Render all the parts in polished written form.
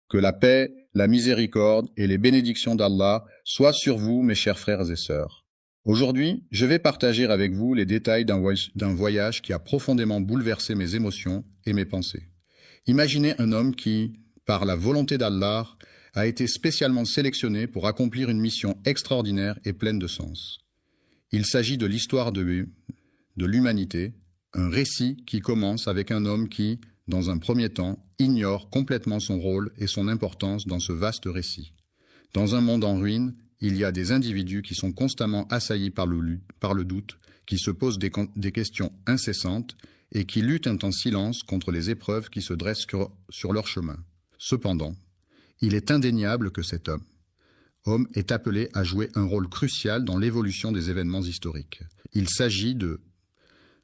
Que la paix, la miséricorde et les bénédictions d'Allah soient sur vous, mes chers frères et sœurs. Aujourd'hui, je vais partager avec vous les détails d'un voyage qui a profondément bouleversé mes émotions et mes pensées. Imaginez un homme qui, par la volonté d'Allah, a été spécialement sélectionné pour accomplir une mission extraordinaire et pleine de sens. Il s'agit de l'histoire de l'humanité, un récit qui commence avec un homme qui, dans un premier temps, ignore complètement son rôle et son importance dans ce vaste récit. Dans un monde en ruine, il y a des individus qui sont constamment assaillis par le doute, qui se posent des questions incessantes et qui luttent en silence contre les épreuves qui se dressent sur leur chemin. Cependant, il est indéniable que cet homme est appelé à jouer un rôle crucial dans l'évolution des événements historiques. Il s'agit de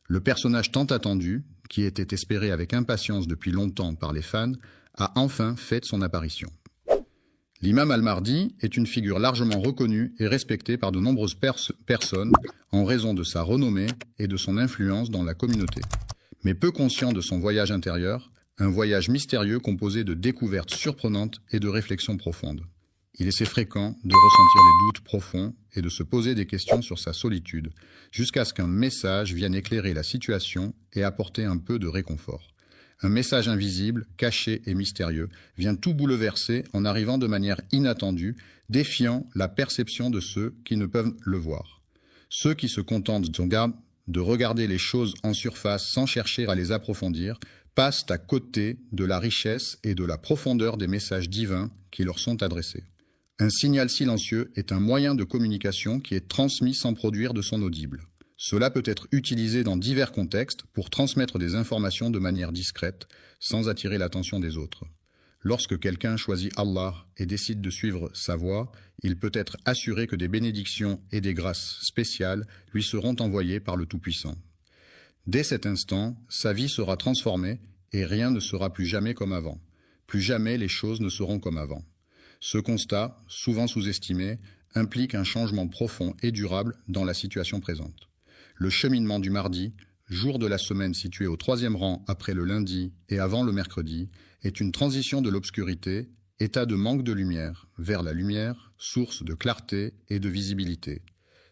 le personnage tant attendu, qui était espéré avec impatience depuis longtemps par les fans, a enfin fait son apparition. L'imam al-Mahdi est une figure largement reconnue et respectée par de nombreuses personnes en raison de sa renommée et de son influence dans la communauté. Mais peu conscient de son voyage intérieur, un voyage mystérieux composé de découvertes surprenantes et de réflexions profondes. Il est fréquent de ressentir des doutes profonds et de se poser des questions sur sa solitude, jusqu'à ce qu'un message vienne éclairer la situation et apporter un peu de réconfort. Un message invisible, caché et mystérieux vient tout bouleverser en arrivant de manière inattendue, défiant la perception de ceux qui ne peuvent le voir. Ceux qui se contentent de regarder les choses en surface sans chercher à les approfondir, passent à côté de la richesse et de la profondeur des messages divins qui leur sont adressés. Un signal silencieux est un moyen de communication qui est transmis sans produire de son audible. Cela peut être utilisé dans divers contextes pour transmettre des informations de manière discrète, sans attirer l'attention des autres. Lorsque quelqu'un choisit Allah et décide de suivre sa voie, il peut être assuré que des bénédictions et des grâces spéciales lui seront envoyées par le Tout-Puissant. Dès cet instant, sa vie sera transformée et rien ne sera plus jamais comme avant. Plus jamais les choses ne seront comme avant. Ce constat, souvent sous-estimé, implique un changement profond et durable dans la situation présente. Le cheminement du mardi, jour de la semaine situé au 3e rang après le lundi et avant le mercredi, est une transition de l'obscurité, état de manque de lumière, vers la lumière, source de clarté et de visibilité.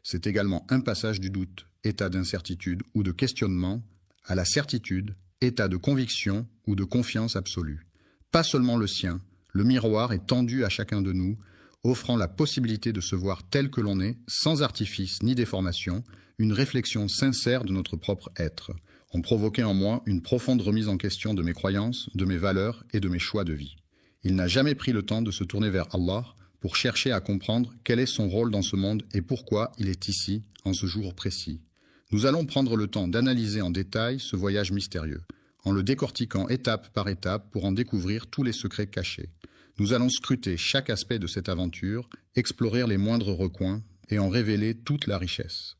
C'est également un passage du doute, état d'incertitude ou de questionnement, à la certitude, état de conviction ou de confiance absolue. Pas seulement le sien, le miroir est tendu à chacun de nous, offrant la possibilité de se voir tel que l'on est, sans artifice ni déformation, une réflexion sincère de notre propre être, en provoquant en moi une profonde remise en question de mes croyances, de mes valeurs et de mes choix de vie. Il n'a jamais pris le temps de se tourner vers Allah pour chercher à comprendre quel est son rôle dans ce monde et pourquoi il est ici, en ce jour précis. Nous allons prendre le temps d'analyser en détail ce voyage mystérieux, en le décortiquant étape par étape pour en découvrir tous les secrets cachés. Nous allons scruter chaque aspect de cette aventure, explorer les moindres recoins et en révéler toute la richesse.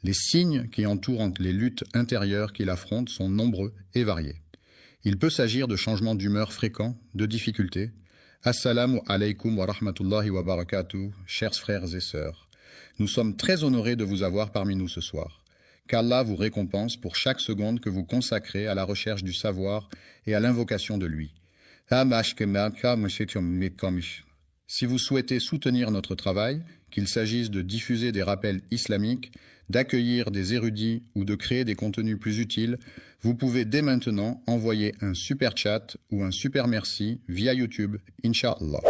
Les signes qui entourent les luttes intérieures qu'il affronte sont nombreux et variés. Il peut s'agir de changements d'humeur fréquents, de difficultés. Assalamu alaikum wa rahmatullahi wa barakatuh, chers frères et sœurs. Nous sommes très honorés de vous avoir parmi nous ce soir. Qu'Allah vous récompense pour chaque seconde que vous consacrez à la recherche du savoir et à l'invocation de lui. Si vous souhaitez soutenir notre travail, qu'il s'agisse de diffuser des rappels islamiques, d'accueillir des érudits ou de créer des contenus plus utiles, vous pouvez dès maintenant envoyer un super chat ou un super merci via YouTube, Inch'Allah.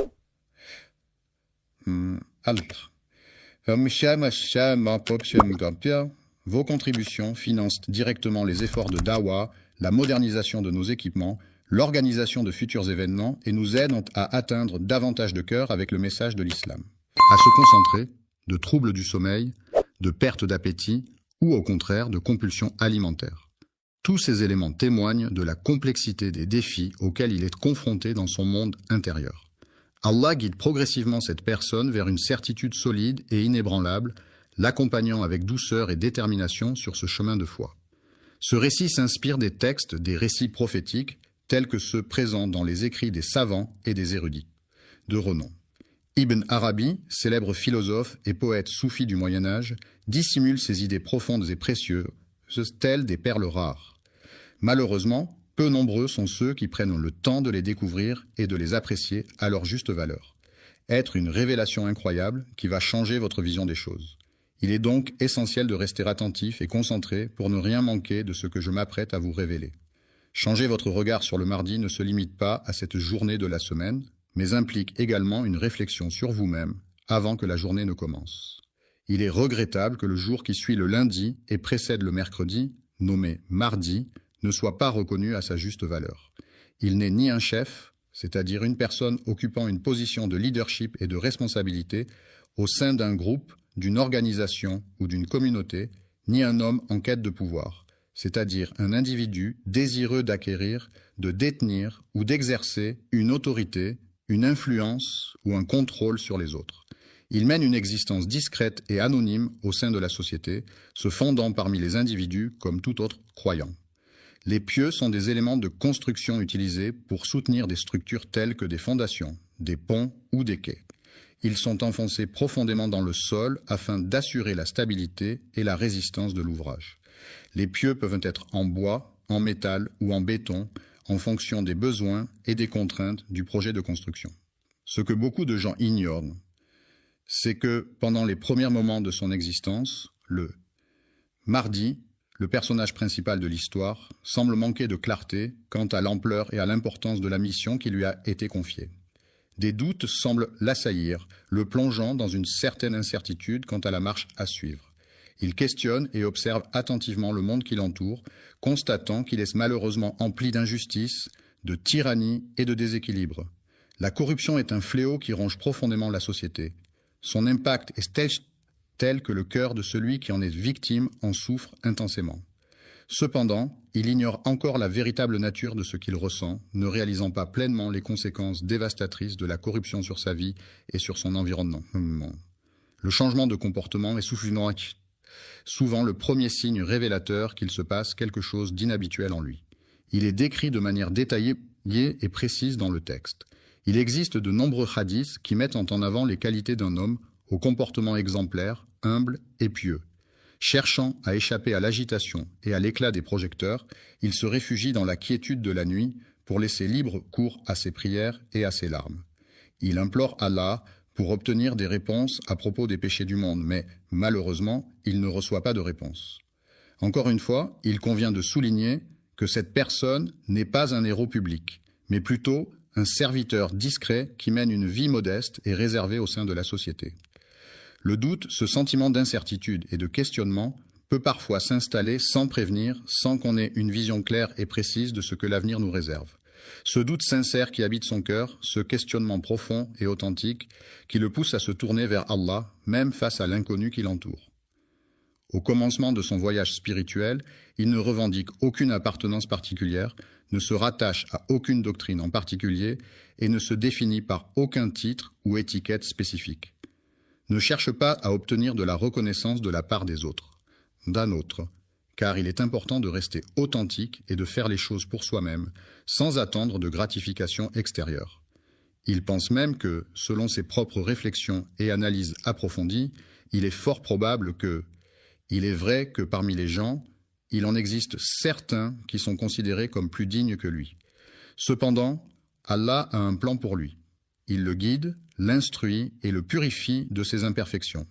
Vos contributions financent directement les efforts de Dawa, la modernisation de nos équipements, l'organisation de futurs événements et nous aident à atteindre davantage de cœurs avec le message de l'islam. À se concentrer, de troubles du sommeil, de perte d'appétit ou au contraire de compulsions alimentaires. Tous ces éléments témoignent de la complexité des défis auxquels il est confronté dans son monde intérieur. Allah guide progressivement cette personne vers une certitude solide et inébranlable, l'accompagnant avec douceur et détermination sur ce chemin de foi. Ce récit s'inspire des textes des récits prophétiques tels que ceux présents dans les écrits des savants et des érudits de renom. Ibn Arabi, célèbre philosophe et poète soufi du Moyen-Âge, dissimule ses idées profondes et précieuses, telles des perles rares. Malheureusement, peu nombreux sont ceux qui prennent le temps de les découvrir et de les apprécier à leur juste valeur. Être une révélation incroyable qui va changer votre vision des choses. Il est donc essentiel de rester attentif et concentré pour ne rien manquer de ce que je m'apprête à vous révéler. Changer votre regard sur le mardi ne se limite pas à cette journée de la semaine, mais implique également une réflexion sur vous-même avant que la journée ne commence. Il est regrettable que le jour qui suit le lundi et précède le mercredi, nommé mardi, ne soit pas reconnu à sa juste valeur. Il n'est ni un chef, c'est-à-dire une personne occupant une position de leadership et de responsabilité au sein d'un groupe, d'une organisation ou d'une communauté, ni un homme en quête de pouvoir, c'est-à-dire un individu désireux d'acquérir, de détenir ou d'exercer une autorité, une influence ou un contrôle sur les autres. Il mène une existence discrète et anonyme au sein de la société, se fondant parmi les individus comme tout autre croyant. Les pieux sont des éléments de construction utilisés pour soutenir des structures telles que des fondations, des ponts ou des quais. Ils sont enfoncés profondément dans le sol afin d'assurer la stabilité et la résistance de l'ouvrage. Les pieux peuvent être en bois, en métal ou en béton, en fonction des besoins et des contraintes du projet de construction. Ce que beaucoup de gens ignorent, c'est que pendant les premiers moments de son existence, le mardi, le personnage principal de l'histoire, semble manquer de clarté quant à l'ampleur et à l'importance de la mission qui lui a été confiée. Des doutes semblent l'assaillir, le plongeant dans une certaine incertitude quant à la marche à suivre. Il questionne et observe attentivement le monde qui l'entoure, constatant qu'il est malheureusement empli d'injustice, de tyrannie et de déséquilibre. La corruption est un fléau qui ronge profondément la société. Son impact est tel que le cœur de celui qui en est victime en souffre intensément. Cependant, il ignore encore la véritable nature de ce qu'il ressent, ne réalisant pas pleinement les conséquences dévastatrices de la corruption sur sa vie et sur son environnement. Le changement de comportement est souvent le premier signe révélateur qu'il se passe quelque chose d'inhabituel en lui. Il est décrit de manière détaillée et précise dans le texte. Il existe de nombreux hadiths qui mettent en avant les qualités d'un homme au comportement exemplaire, humble et pieux. Cherchant à échapper à l'agitation et à l'éclat des projecteurs, il se réfugie dans la quiétude de la nuit pour laisser libre cours à ses prières et à ses larmes. Il implore Allah pour obtenir des réponses à propos des péchés du monde, mais malheureusement, il ne reçoit pas de réponse. Encore une fois, il convient de souligner que cette personne n'est pas un héros public, mais plutôt un serviteur discret qui mène une vie modeste et réservée au sein de la société. Le doute, ce sentiment d'incertitude et de questionnement, peut parfois s'installer sans prévenir, sans qu'on ait une vision claire et précise de ce que l'avenir nous réserve. Ce doute sincère qui habite son cœur, ce questionnement profond et authentique qui le pousse à se tourner vers Allah, même face à l'inconnu qui l'entoure. Au commencement de son voyage spirituel, il ne revendique aucune appartenance particulière, ne se rattache à aucune doctrine en particulier et ne se définit par aucun titre ou étiquette spécifique. Ne cherche pas à obtenir de la reconnaissance de la part des autres, d'un autre, car il est important de rester authentique et de faire les choses pour soi-même, sans attendre de gratification extérieure. Il pense même que, selon ses propres réflexions et analyses approfondies, il est fort probable que, il est vrai que parmi les gens, il en existe certains qui sont considérés comme plus dignes que lui. Cependant, Allah a un plan pour lui. Il le guide, l'instruit et le purifie de ses imperfections.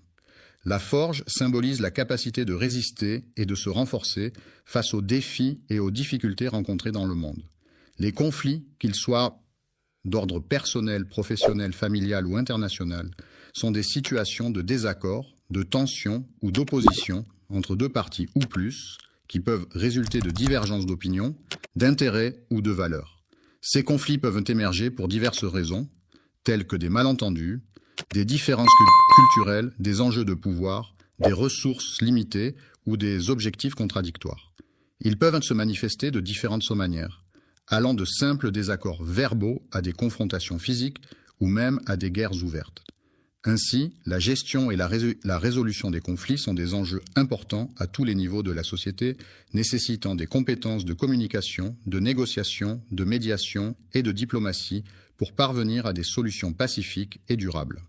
La forge symbolise la capacité de résister et de se renforcer face aux défis et aux difficultés rencontrées dans le monde. Les conflits, qu'ils soient d'ordre personnel, professionnel, familial ou international, sont des situations de désaccord, de tension ou d'opposition entre deux parties ou plus, qui peuvent résulter de divergences d'opinion, d'intérêts ou de valeurs. Ces conflits peuvent émerger pour diverses raisons, telles que des malentendus, des différences culturelles, des enjeux de pouvoir, des ressources limitées ou des objectifs contradictoires. Ils peuvent se manifester de différentes manières, allant de simples désaccords verbaux à des confrontations physiques ou même à des guerres ouvertes. Ainsi, la gestion et la résolution des conflits sont des enjeux importants à tous les niveaux de la société, nécessitant des compétences de communication, de négociation, de médiation et de diplomatie pour parvenir à des solutions pacifiques et durables.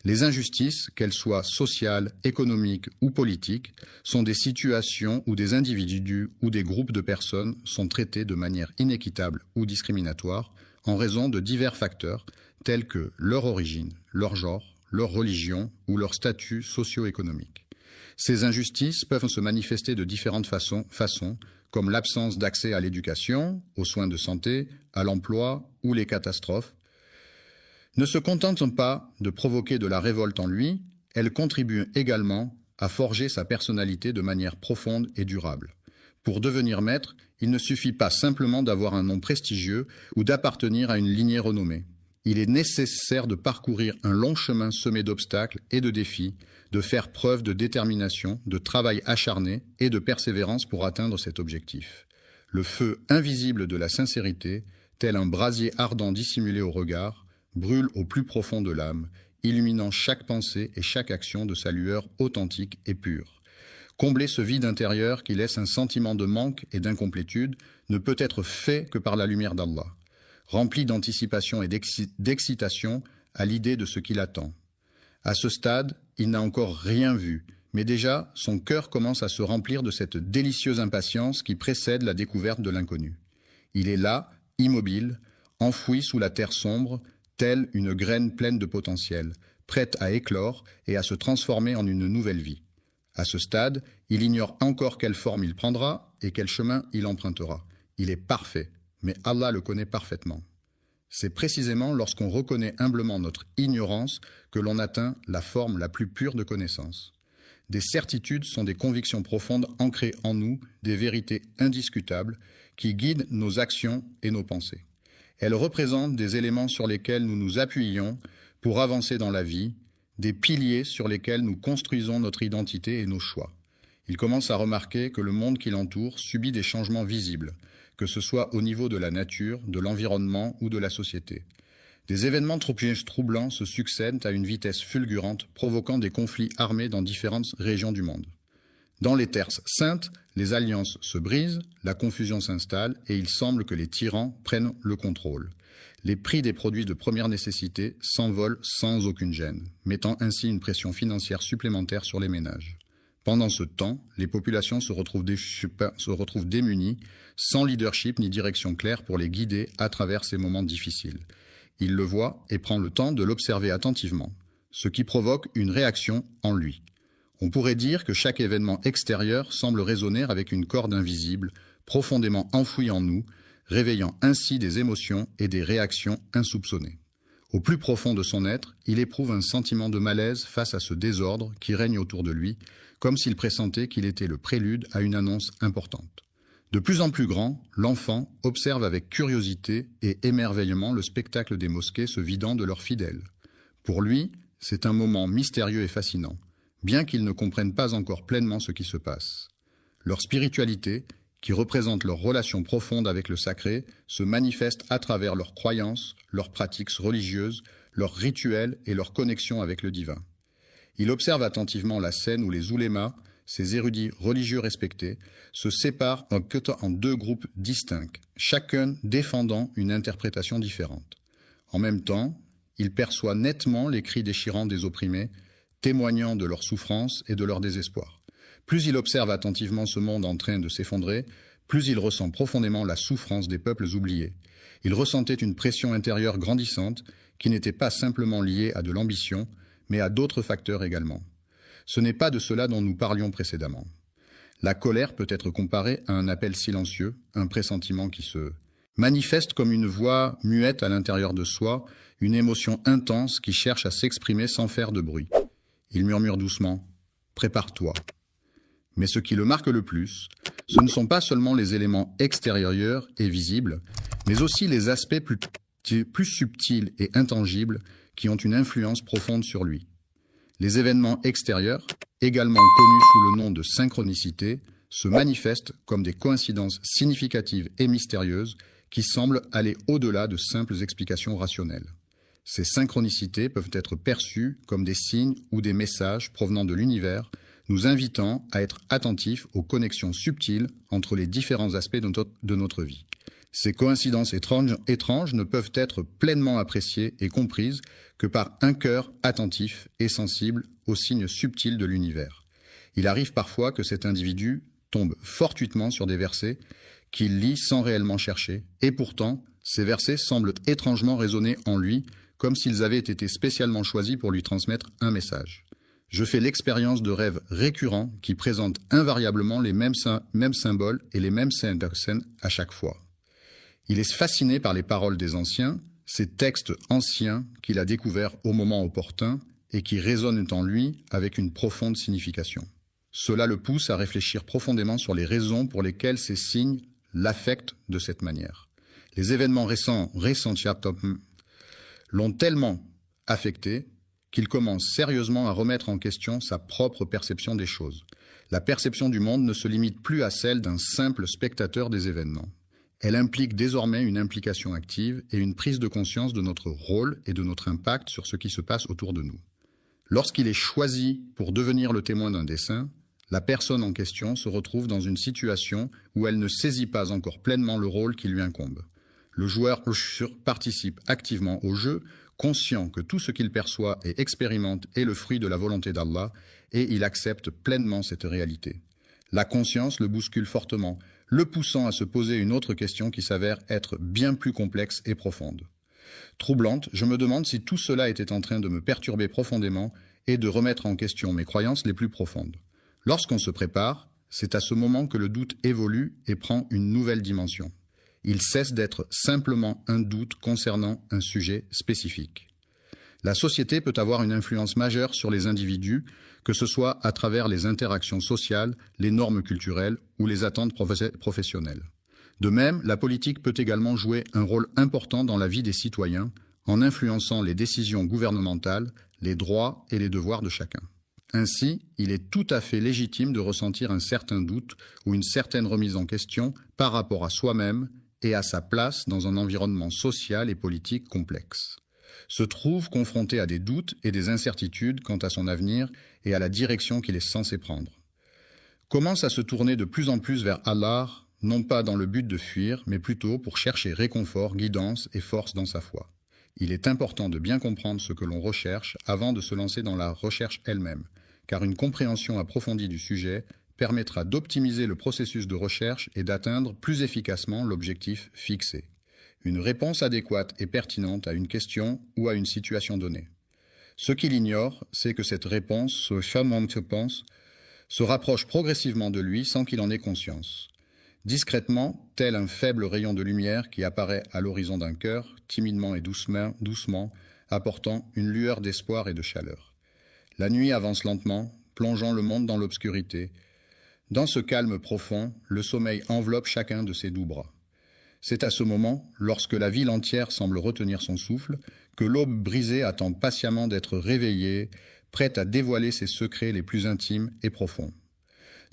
Les injustices, qu'elles soient sociales, économiques ou politiques, sont des situations où des individus ou des groupes de personnes sont traités de manière inéquitable ou discriminatoire en raison de divers facteurs tels que leur origine, leur genre, leur religion ou leur statut socio-économique. Ces injustices peuvent se manifester de différentes façons comme l'absence d'accès à l'éducation, aux soins de santé, à l'emploi ou les catastrophes. Ne se contentent pas de provoquer de la révolte en lui, elles contribuent également à forger sa personnalité de manière profonde et durable. Pour devenir maître, il ne suffit pas simplement d'avoir un nom prestigieux ou d'appartenir à une lignée renommée. Il est nécessaire de parcourir un long chemin semé d'obstacles et de défis, de faire preuve de détermination, de travail acharné et de persévérance pour atteindre cet objectif. Le feu invisible de la sincérité, tel un brasier ardent dissimulé au regard, brûle au plus profond de l'âme, illuminant chaque pensée et chaque action de sa lueur authentique et pure. Combler ce vide intérieur qui laisse un sentiment de manque et d'incomplétude ne peut être fait que par la lumière d'Allah, rempli d'anticipation et d'excitation à l'idée de ce qu'il attend. À ce stade, il n'a encore rien vu, mais déjà son cœur commence à se remplir de cette délicieuse impatience qui précède la découverte de l'inconnu. Il est là, immobile, enfoui sous la terre sombre, telle une graine pleine de potentiel, prête à éclore et à se transformer en une nouvelle vie. À ce stade, il ignore encore quelle forme il prendra et quel chemin il empruntera. Il est parfait, mais Allah le connaît parfaitement. C'est précisément lorsqu'on reconnaît humblement notre ignorance que l'on atteint la forme la plus pure de connaissance. Des certitudes sont des convictions profondes ancrées en nous, des vérités indiscutables qui guident nos actions et nos pensées. Elles représentent des éléments sur lesquels nous nous appuyons pour avancer dans la vie, des piliers sur lesquels nous construisons notre identité et nos choix. Il commence à remarquer que le monde qui l'entoure subit des changements visibles, que ce soit au niveau de la nature, de l'environnement ou de la société. Des événements troublants se succèdent à une vitesse fulgurante, provoquant des conflits armés dans différentes régions du monde. Dans les terres saintes, les alliances se brisent, la confusion s'installe et il semble que les tyrans prennent le contrôle. Les prix des produits de première nécessité s'envolent sans aucune gêne, mettant ainsi une pression financière supplémentaire sur les ménages. Pendant ce temps, les populations se retrouvent démunies, sans leadership ni direction claire pour les guider à travers ces moments difficiles. Il le voit et prend le temps de l'observer attentivement, ce qui provoque une réaction en lui. On pourrait dire que chaque événement extérieur semble résonner avec une corde invisible, profondément enfouie en nous, réveillant ainsi des émotions et des réactions insoupçonnées. Au plus profond de son être, il éprouve un sentiment de malaise face à ce désordre qui règne autour de lui, comme s'il pressentait qu'il était le prélude à une annonce importante. De plus en plus grand, l'enfant observe avec curiosité et émerveillement le spectacle des mosquées se vidant de leurs fidèles. Pour lui, c'est un moment mystérieux et fascinant, bien qu'il ne comprenne pas encore pleinement ce qui se passe. Leur spiritualité, qui représente leur relation profonde avec le sacré, se manifeste à travers leurs croyances, leurs pratiques religieuses, leurs rituels et leur connexion avec le divin. Il observe attentivement la scène où les oulémas, ces érudits religieux respectés, se séparent en deux groupes distincts, chacun défendant une interprétation différente. En même temps, il perçoit nettement les cris déchirants des opprimés, témoignant de leur souffrance et de leur désespoir. Plus il observe attentivement ce monde en train de s'effondrer, plus il ressent profondément la souffrance des peuples oubliés. Il ressentait une pression intérieure grandissante qui n'était pas simplement liée à de l'ambition, mais à d'autres facteurs également. Ce n'est pas de cela dont nous parlions précédemment. La colère peut être comparée à un appel silencieux, un pressentiment qui se manifeste comme une voix muette à l'intérieur de soi, une émotion intense qui cherche à s'exprimer sans faire de bruit. Il murmure doucement « Prépare-toi ». Mais ce qui le marque le plus, ce ne sont pas seulement les éléments extérieurs et visibles, mais aussi les aspects plus subtils et intangibles qui ont une influence profonde sur lui. Les événements extérieurs, également connus sous le nom de synchronicité, se manifestent comme des coïncidences significatives et mystérieuses qui semblent aller au-delà de simples explications rationnelles. Ces synchronicités peuvent être perçues comme des signes ou des messages provenant de l'univers, nous invitant à être attentifs aux connexions subtiles entre les différents aspects de notre vie. Ces coïncidences étranges ne peuvent être pleinement appréciées et comprises que par un cœur attentif et sensible aux signes subtils de l'univers. Il arrive parfois que cet individu tombe fortuitement sur des versets qu'il lit sans réellement chercher, et pourtant, ces versets semblent étrangement résonner en lui, comme s'ils avaient été spécialement choisis pour lui transmettre un message. Je fais l'expérience de rêves récurrents qui présentent invariablement les mêmes symboles et les mêmes scènes à chaque fois. Il est fasciné par les paroles des anciens, ces textes anciens qu'il a découverts au moment opportun et qui résonnent en lui avec une profonde signification. Cela le pousse à réfléchir profondément sur les raisons pour lesquelles ces signes l'affectent de cette manière. Les événements récents l'ont tellement affecté qu'il commence sérieusement à remettre en question sa propre perception des choses. La perception du monde ne se limite plus à celle d'un simple spectateur des événements. Elle implique désormais une implication active et une prise de conscience de notre rôle et de notre impact sur ce qui se passe autour de nous. Lorsqu'il est choisi pour devenir le témoin d'un dessein, la personne en question se retrouve dans une situation où elle ne saisit pas encore pleinement le rôle qui lui incombe. Le joueur participe activement au jeu, conscient que tout ce qu'il perçoit et expérimente est le fruit de la volonté d'Allah, et il accepte pleinement cette réalité. La conscience le bouscule fortement, le poussant à se poser une autre question qui s'avère être bien plus complexe et profonde. Troublante, je me demande si tout cela était en train de me perturber profondément et de remettre en question mes croyances les plus profondes. Lorsqu'on se prépare, c'est à ce moment que le doute évolue et prend une nouvelle dimension. Il cesse d'être simplement un doute concernant un sujet spécifique. La société peut avoir une influence majeure sur les individus, que ce soit à travers les interactions sociales, les normes culturelles ou les attentes professionnelles. De même, la politique peut également jouer un rôle important dans la vie des citoyens, en influençant les décisions gouvernementales, les droits et les devoirs de chacun. Ainsi, il est tout à fait légitime de ressentir un certain doute ou une certaine remise en question par rapport à soi-même et à sa place dans un environnement social et politique complexe. Se trouve confronté à des doutes et des incertitudes quant à son avenir et à la direction qu'il est censé prendre. Commence à se tourner de plus en plus vers Allah, non pas dans le but de fuir, mais plutôt pour chercher réconfort, guidance et force dans sa foi. Il est important de bien comprendre ce que l'on recherche avant de se lancer dans la recherche elle-même, car une compréhension approfondie du sujet permettra d'optimiser le processus de recherche et d'atteindre plus efficacement l'objectif fixé. Une réponse adéquate et pertinente à une question ou à une situation donnée. Ce qu'il ignore, c'est que cette réponse, se rapproche progressivement de lui sans qu'il en ait conscience. Discrètement, tel un faible rayon de lumière qui apparaît à l'horizon d'un cœur, timidement et doucement, apportant une lueur d'espoir et de chaleur. La nuit avance lentement, plongeant le monde dans l'obscurité. Dans ce calme profond, le sommeil enveloppe chacun de ses doux bras. C'est à ce moment, lorsque la ville entière semble retenir son souffle, que l'aube brisée attend patiemment d'être réveillée, prête à dévoiler ses secrets les plus intimes et profonds.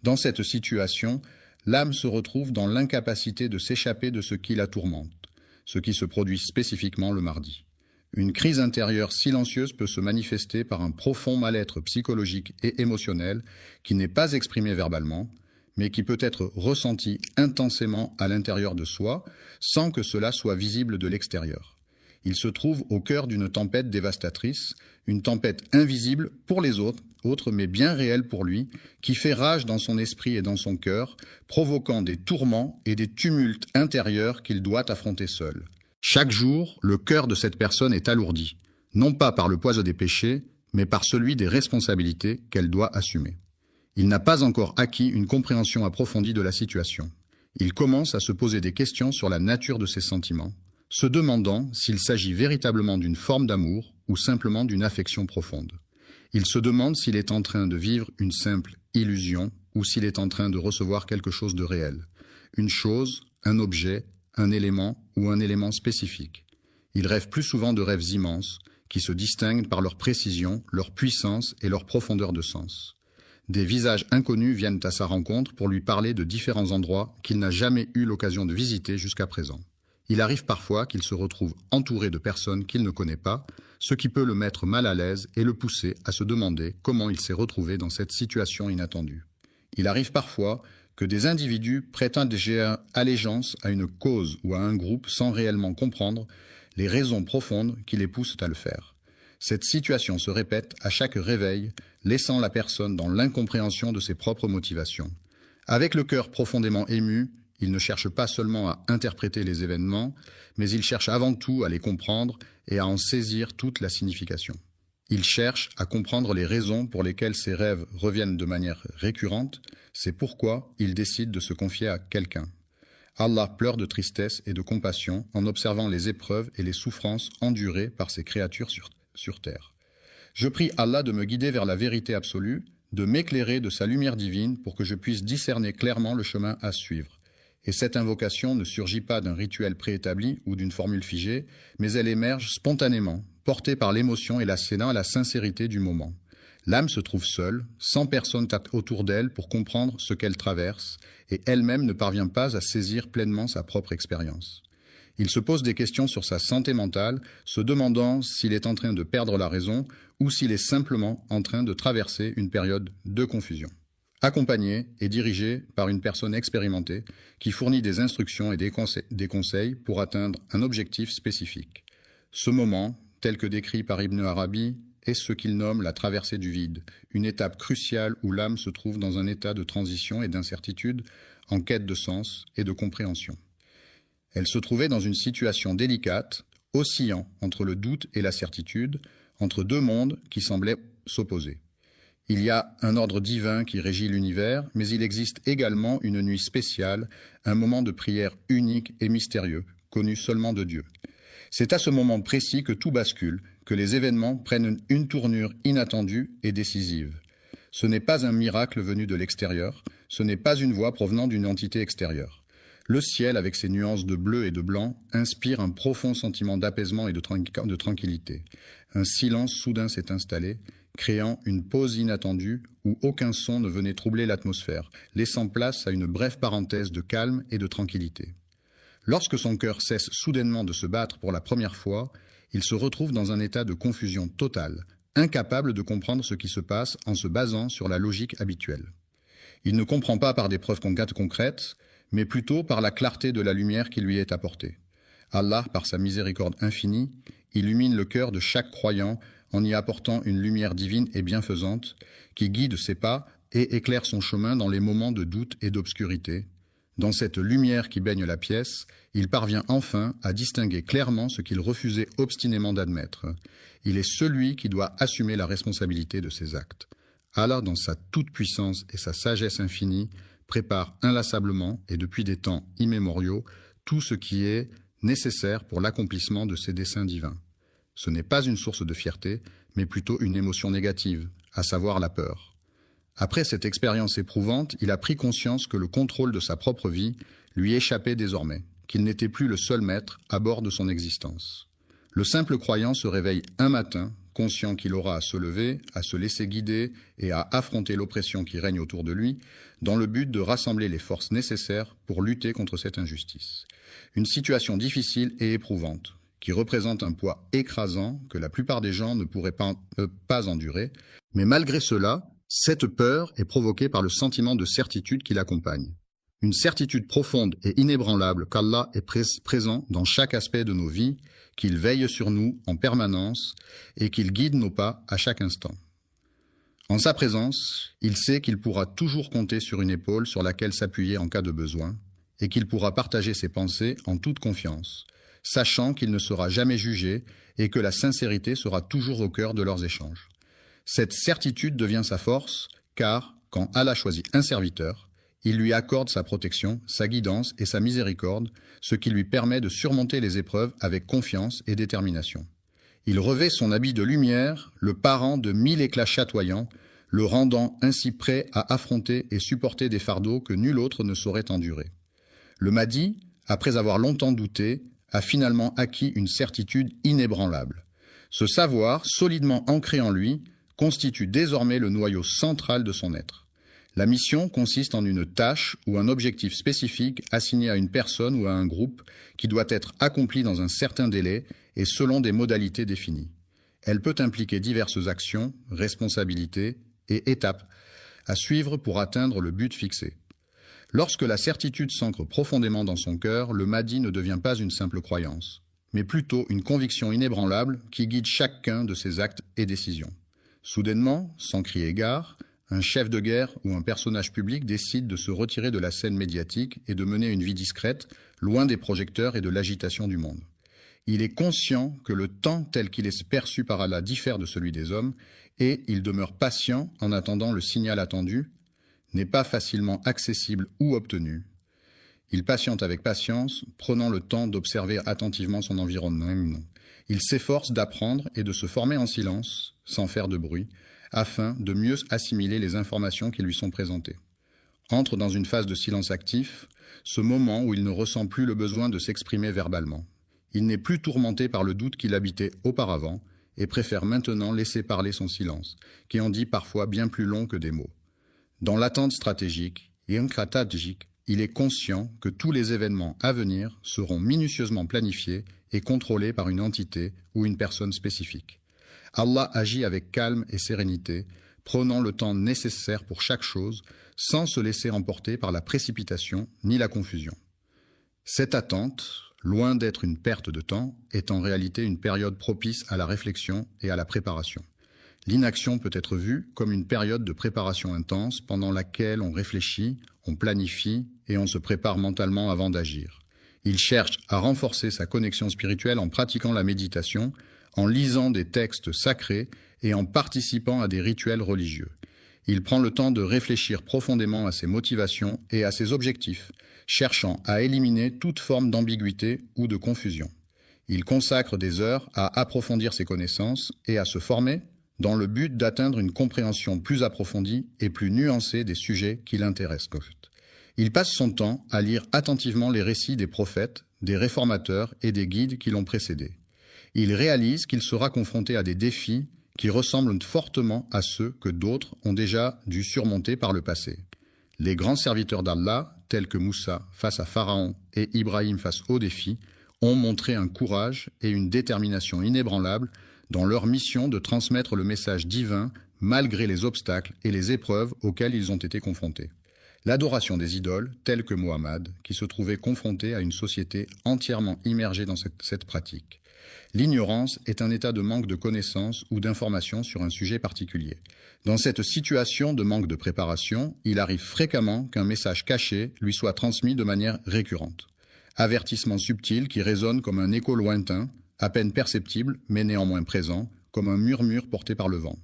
Dans cette situation, l'âme se retrouve dans l'incapacité de s'échapper de ce qui la tourmente, ce qui se produit spécifiquement le mardi. Une crise intérieure silencieuse peut se manifester par un profond mal-être psychologique et émotionnel qui n'est pas exprimé verbalement, mais qui peut être ressenti intensément à l'intérieur de soi, sans que cela soit visible de l'extérieur. Il se trouve au cœur d'une tempête dévastatrice, une tempête invisible pour les autres mais bien réelle pour lui, qui fait rage dans son esprit et dans son cœur, provoquant des tourments et des tumultes intérieurs qu'il doit affronter seul. Chaque jour, le cœur de cette personne est alourdi, non pas par le poids des péchés, mais par celui des responsabilités qu'elle doit assumer. Il n'a pas encore acquis une compréhension approfondie de la situation. Il commence à se poser des questions sur la nature de ses sentiments, se demandant s'il s'agit véritablement d'une forme d'amour ou simplement d'une affection profonde. Il se demande s'il est en train de vivre une simple illusion ou s'il est en train de recevoir quelque chose de réel. Une chose, un objet, un élément ou un élément spécifique. Il rêve plus souvent de rêves immenses qui se distinguent par leur précision, leur puissance et leur profondeur de sens. Des visages inconnus viennent à sa rencontre pour lui parler de différents endroits qu'il n'a jamais eu l'occasion de visiter jusqu'à présent. Il arrive parfois qu'il se retrouve entouré de personnes qu'il ne connaît pas, ce qui peut le mettre mal à l'aise et le pousser à se demander comment il s'est retrouvé dans cette situation inattendue. Il arrive parfois que des individus prêtent allégeance à une cause ou à un groupe sans réellement comprendre les raisons profondes qui les poussent à le faire. Cette situation se répète à chaque réveil, laissant la personne dans l'incompréhension de ses propres motivations. Avec le cœur profondément ému, il ne cherche pas seulement à interpréter les événements, mais il cherche avant tout à les comprendre et à en saisir toute la signification. Il cherche à comprendre les raisons pour lesquelles ses rêves reviennent de manière récurrente, c'est pourquoi il décide de se confier à quelqu'un. Allah pleure de tristesse et de compassion en observant les épreuves et les souffrances endurées par ses créatures sur terre. Je prie Allah de me guider vers la vérité absolue, de m'éclairer de sa lumière divine pour que je puisse discerner clairement le chemin à suivre. Et cette invocation ne surgit pas d'un rituel préétabli ou d'une formule figée, mais elle émerge spontanément, portée par l'émotion et la sincérité du moment. L'âme se trouve seule, sans personne autour d'elle pour comprendre ce qu'elle traverse, et elle-même ne parvient pas à saisir pleinement sa propre expérience. Il se pose des questions sur sa santé mentale, se demandant s'il est en train de perdre la raison ou s'il est simplement en train de traverser une période de confusion. Accompagné et dirigé par une personne expérimentée qui fournit des instructions et des conseils pour atteindre un objectif spécifique. Ce moment, tel que décrit par Ibn Arabi, est ce qu'il nomme la traversée du vide, une étape cruciale où l'âme se trouve dans un état de transition et d'incertitude, en quête de sens et de compréhension. Elle se trouvait dans une situation délicate, oscillant entre le doute et la certitude, entre deux mondes qui semblaient s'opposer. Il y a un ordre divin qui régit l'univers, mais il existe également une nuit spéciale, un moment de prière unique et mystérieux, connu seulement de Dieu. C'est à ce moment précis que tout bascule, que les événements prennent une tournure inattendue et décisive. Ce n'est pas un miracle venu de l'extérieur, ce n'est pas une voix provenant d'une entité extérieure. Le ciel, avec ses nuances de bleu et de blanc, inspire un profond sentiment d'apaisement et de tranquillité. Un silence soudain s'est installé, créant une pause inattendue où aucun son ne venait troubler l'atmosphère, laissant place à une brève parenthèse de calme et de tranquillité. Lorsque son cœur cesse soudainement de se battre pour la première fois, il se retrouve dans un état de confusion totale, incapable de comprendre ce qui se passe en se basant sur la logique habituelle. Il ne comprend pas par des preuves concrètes, mais plutôt par la clarté de la lumière qui lui est apportée. Allah, par sa miséricorde infinie, illumine le cœur de chaque croyant en y apportant une lumière divine et bienfaisante qui guide ses pas et éclaire son chemin dans les moments de doute et d'obscurité. Dans cette lumière qui baigne la pièce, il parvient enfin à distinguer clairement ce qu'il refusait obstinément d'admettre. Il est celui qui doit assumer la responsabilité de ses actes. Allah, dans sa toute-puissance et sa sagesse infinie, prépare inlassablement et depuis des temps immémoriaux tout ce qui est nécessaire pour l'accomplissement de ses desseins divins. Ce n'est pas une source de fierté, mais plutôt une émotion négative, à savoir la peur. Après cette expérience éprouvante, il a pris conscience que le contrôle de sa propre vie lui échappait désormais, qu'il n'était plus le seul maître à bord de son existence. Le simple croyant se réveille un matin, conscient qu'il aura à se lever, à se laisser guider et à affronter l'oppression qui règne autour de lui, dans le but de rassembler les forces nécessaires pour lutter contre cette injustice. Une situation difficile et éprouvante, qui représente un poids écrasant que la plupart des gens ne pourraient pas endurer, mais malgré cela, cette peur est provoquée par le sentiment de certitude qui l'accompagne. Une certitude profonde et inébranlable qu'Allah est présent dans chaque aspect de nos vies, qu'il veille sur nous en permanence et qu'il guide nos pas à chaque instant. En sa présence, il sait qu'il pourra toujours compter sur une épaule sur laquelle s'appuyer en cas de besoin et qu'il pourra partager ses pensées en toute confiance, sachant qu'il ne sera jamais jugé et que la sincérité sera toujours au cœur de leurs échanges. Cette certitude devient sa force, car, quand Allah choisit un serviteur, il lui accorde sa protection, sa guidance et sa miséricorde, ce qui lui permet de surmonter les épreuves avec confiance et détermination. Il revêt son habit de lumière, le parant de 1000 éclats chatoyants, le rendant ainsi prêt à affronter et supporter des fardeaux que nul autre ne saurait endurer. Le Mahdi, après avoir longtemps douté, a finalement acquis une certitude inébranlable. Ce savoir, solidement ancré en lui, constitue désormais le noyau central de son être. La mission consiste en une tâche ou un objectif spécifique assigné à une personne ou à un groupe qui doit être accompli dans un certain délai et selon des modalités définies. Elle peut impliquer diverses actions, responsabilités et étapes à suivre pour atteindre le but fixé. Lorsque la certitude s'ancre profondément dans son cœur, le Mahdi ne devient pas une simple croyance, mais plutôt une conviction inébranlable qui guide chacun de ses actes et décisions. Soudainement, sans crier gare, un chef de guerre ou un personnage public décide de se retirer de la scène médiatique et de mener une vie discrète, loin des projecteurs et de l'agitation du monde. Il est conscient que le temps tel qu'il est perçu par Allah diffère de celui des hommes et il demeure patient en attendant le signal attendu, n'est pas facilement accessible ou obtenu. Il patiente avec patience, prenant le temps d'observer attentivement son environnement. Il s'efforce d'apprendre et de se former en silence, sans faire de bruit, afin de mieux assimiler les informations qui lui sont présentées. Entre dans une phase de silence actif, ce moment où il ne ressent plus le besoin de s'exprimer verbalement. Il n'est plus tourmenté par le doute qu'il habitait auparavant et préfère maintenant laisser parler son silence, qui en dit parfois bien plus long que des mots. Dans l'attente stratégique, il est conscient que tous les événements à venir seront minutieusement planifiés et contrôlés par une entité ou une personne spécifique. Allah agit avec calme et sérénité, prenant le temps nécessaire pour chaque chose, sans se laisser emporter par la précipitation ni la confusion. Cette attente, loin d'être une perte de temps, est en réalité une période propice à la réflexion et à la préparation. L'inaction peut être vue comme une période de préparation intense pendant laquelle on réfléchit, on planifie et on se prépare mentalement avant d'agir. Il cherche à renforcer sa connexion spirituelle en pratiquant la méditation, en lisant des textes sacrés et en participant à des rituels religieux. Il prend le temps de réfléchir profondément à ses motivations et à ses objectifs, cherchant à éliminer toute forme d'ambiguïté ou de confusion. Il consacre des heures à approfondir ses connaissances et à se former dans le but d'atteindre une compréhension plus approfondie et plus nuancée des sujets qui l'intéressent. Il passe son temps à lire attentivement les récits des prophètes, des réformateurs et des guides qui l'ont précédé. Il réalise qu'il sera confronté à des défis qui ressemblent fortement à ceux que d'autres ont déjà dû surmonter par le passé. Les grands serviteurs d'Allah, tels que Moussa face à Pharaon et Ibrahim face aux défis, ont montré un courage et une détermination inébranlables dans leur mission de transmettre le message divin malgré les obstacles et les épreuves auxquelles ils ont été confrontés. L'adoration des idoles, telle que Mohammed, qui se trouvait confronté à une société entièrement immergée dans cette pratique. L'ignorance est un état de manque de connaissances ou d'informations sur un sujet particulier. Dans cette situation de manque de préparation, il arrive fréquemment qu'un message caché lui soit transmis de manière récurrente. Avertissement subtil qui résonne comme un écho lointain, à peine perceptible, mais néanmoins présent, comme un murmure porté par le vent.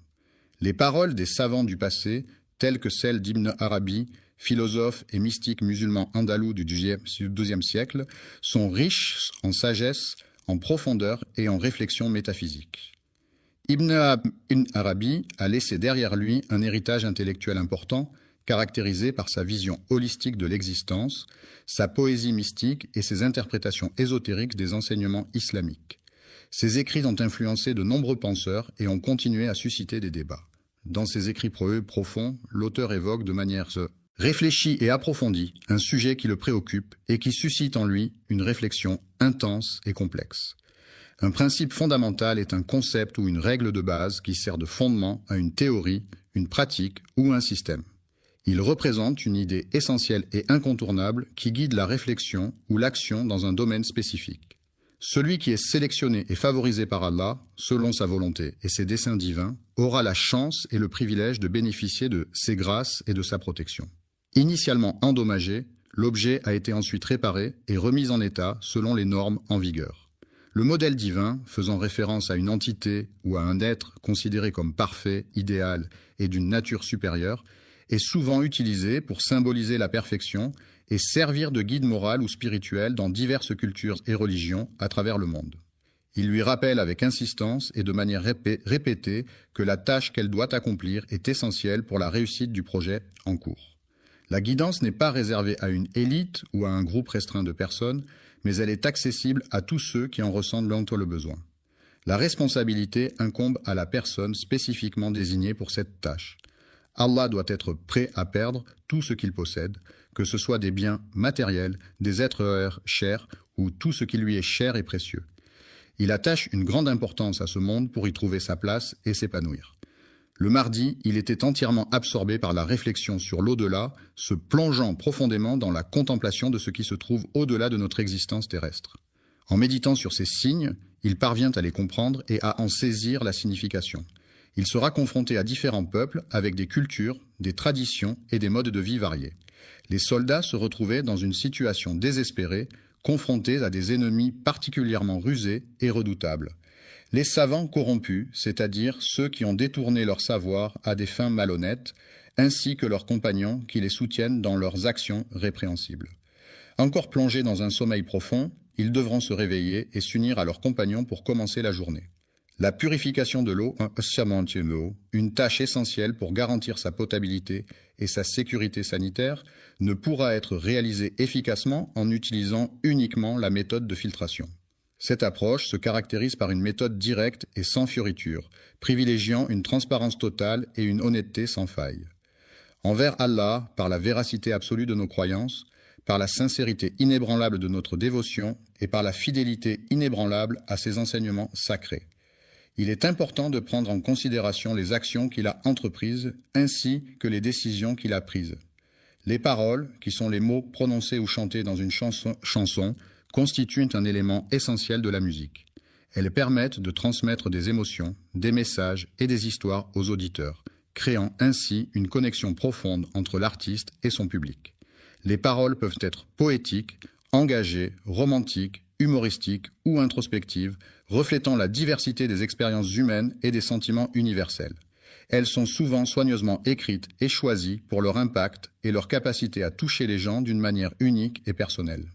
Les paroles des savants du passé, telles que celles d'Ibn Arabi, philosophe et mystique musulman andalou du XIIe siècle, sont riches en sagesse, en profondeur et en réflexion métaphysique. Ibn Arabi a laissé derrière lui un héritage intellectuel important, caractérisé par sa vision holistique de l'existence, sa poésie mystique et ses interprétations ésotériques des enseignements islamiques. Ses écrits ont influencé de nombreux penseurs et ont continué à susciter des débats. Dans ses écrits profonds, l'auteur évoque de manière réfléchie et approfondie un sujet qui le préoccupe et qui suscite en lui une réflexion intense et complexe. Un principe fondamental est un concept ou une règle de base qui sert de fondement à une théorie, une pratique ou un système. Il représente une idée essentielle et incontournable qui guide la réflexion ou l'action dans un domaine spécifique. Celui qui est sélectionné et favorisé par Allah, selon sa volonté et ses desseins divins, aura la chance et le privilège de bénéficier de ses grâces et de sa protection. Initialement endommagé, l'objet a été ensuite réparé et remis en état selon les normes en vigueur. Le modèle divin, faisant référence à une entité ou à un être considéré comme parfait, idéal et d'une nature supérieure, est souvent utilisé pour symboliser la perfection et servir de guide moral ou spirituel dans diverses cultures et religions à travers le monde. Il lui rappelle avec insistance et de manière répétée que la tâche qu'elle doit accomplir est essentielle pour la réussite du projet en cours. La guidance n'est pas réservée à une élite ou à un groupe restreint de personnes, mais elle est accessible à tous ceux qui en ressentent le besoin. La responsabilité incombe à la personne spécifiquement désignée pour cette tâche. Allah doit être prêt à perdre tout ce qu'il possède, que ce soit des biens matériels, des êtres chers ou tout ce qui lui est cher et précieux. Il attache une grande importance à ce monde pour y trouver sa place et s'épanouir. Le mardi, il était entièrement absorbé par la réflexion sur l'au-delà, se plongeant profondément dans la contemplation de ce qui se trouve au-delà de notre existence terrestre. En méditant sur ces signes, il parvient à les comprendre et à en saisir la signification. Il sera confronté à différents peuples avec des cultures, des traditions et des modes de vie variés. Les soldats se retrouvaient dans une situation désespérée, confrontés à des ennemis particulièrement rusés et redoutables. Les savants corrompus, c'est-à-dire ceux qui ont détourné leur savoir à des fins malhonnêtes, ainsi que leurs compagnons qui les soutiennent dans leurs actions répréhensibles. Encore plongés dans un sommeil profond, ils devront se réveiller et s'unir à leurs compagnons pour commencer la journée. La purification de l'eau, une tâche essentielle pour garantir sa potabilité et sa sécurité sanitaire, ne pourra être réalisée efficacement en utilisant uniquement la méthode de filtration. Cette approche se caractérise par une méthode directe et sans fioriture, privilégiant une transparence totale et une honnêteté sans faille. Envers Allah, par la véracité absolue de nos croyances, par la sincérité inébranlable de notre dévotion et par la fidélité inébranlable à ses enseignements sacrés. Il est important de prendre en considération les actions qu'il a entreprises ainsi que les décisions qu'il a prises. Les paroles, qui sont les mots prononcés ou chantés dans une chanson, constituent un élément essentiel de la musique. Elles permettent de transmettre des émotions, des messages et des histoires aux auditeurs, créant ainsi une connexion profonde entre l'artiste et son public. Les paroles peuvent être poétiques, engagées, romantiques, humoristiques ou introspectives, reflétant la diversité des expériences humaines et des sentiments universels. Elles sont souvent soigneusement écrites et choisies pour leur impact et leur capacité à toucher les gens d'une manière unique et personnelle.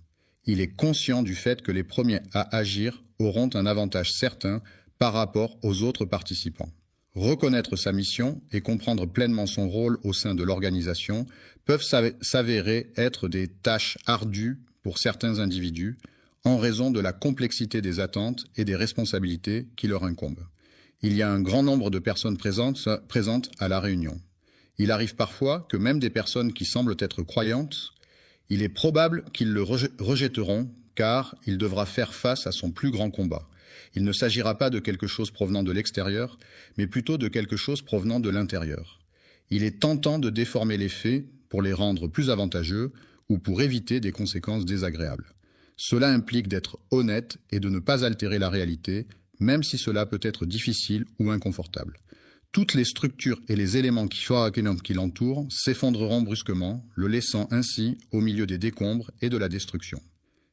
Il est conscient du fait que les premiers à agir auront un avantage certain par rapport aux autres participants. Reconnaître sa mission et comprendre pleinement son rôle au sein de l'organisation peuvent s'avérer être des tâches ardues pour certains individus en raison de la complexité des attentes et des responsabilités qui leur incombent. Il y a un grand nombre de personnes présentes à la réunion. Il arrive parfois que même des personnes qui semblent être croyantes, il est probable qu'ils le rejetteront car il devra faire face à son plus grand combat. Il ne s'agira pas de quelque chose provenant de l'extérieur, mais plutôt de quelque chose provenant de l'intérieur. Il est tentant de déformer les faits pour les rendre plus avantageux ou pour éviter des conséquences désagréables. Cela implique d'être honnête et de ne pas altérer la réalité, même si cela peut être difficile ou inconfortable. Toutes les structures et les éléments qui l'entourent s'effondreront brusquement, le laissant ainsi au milieu des décombres et de la destruction.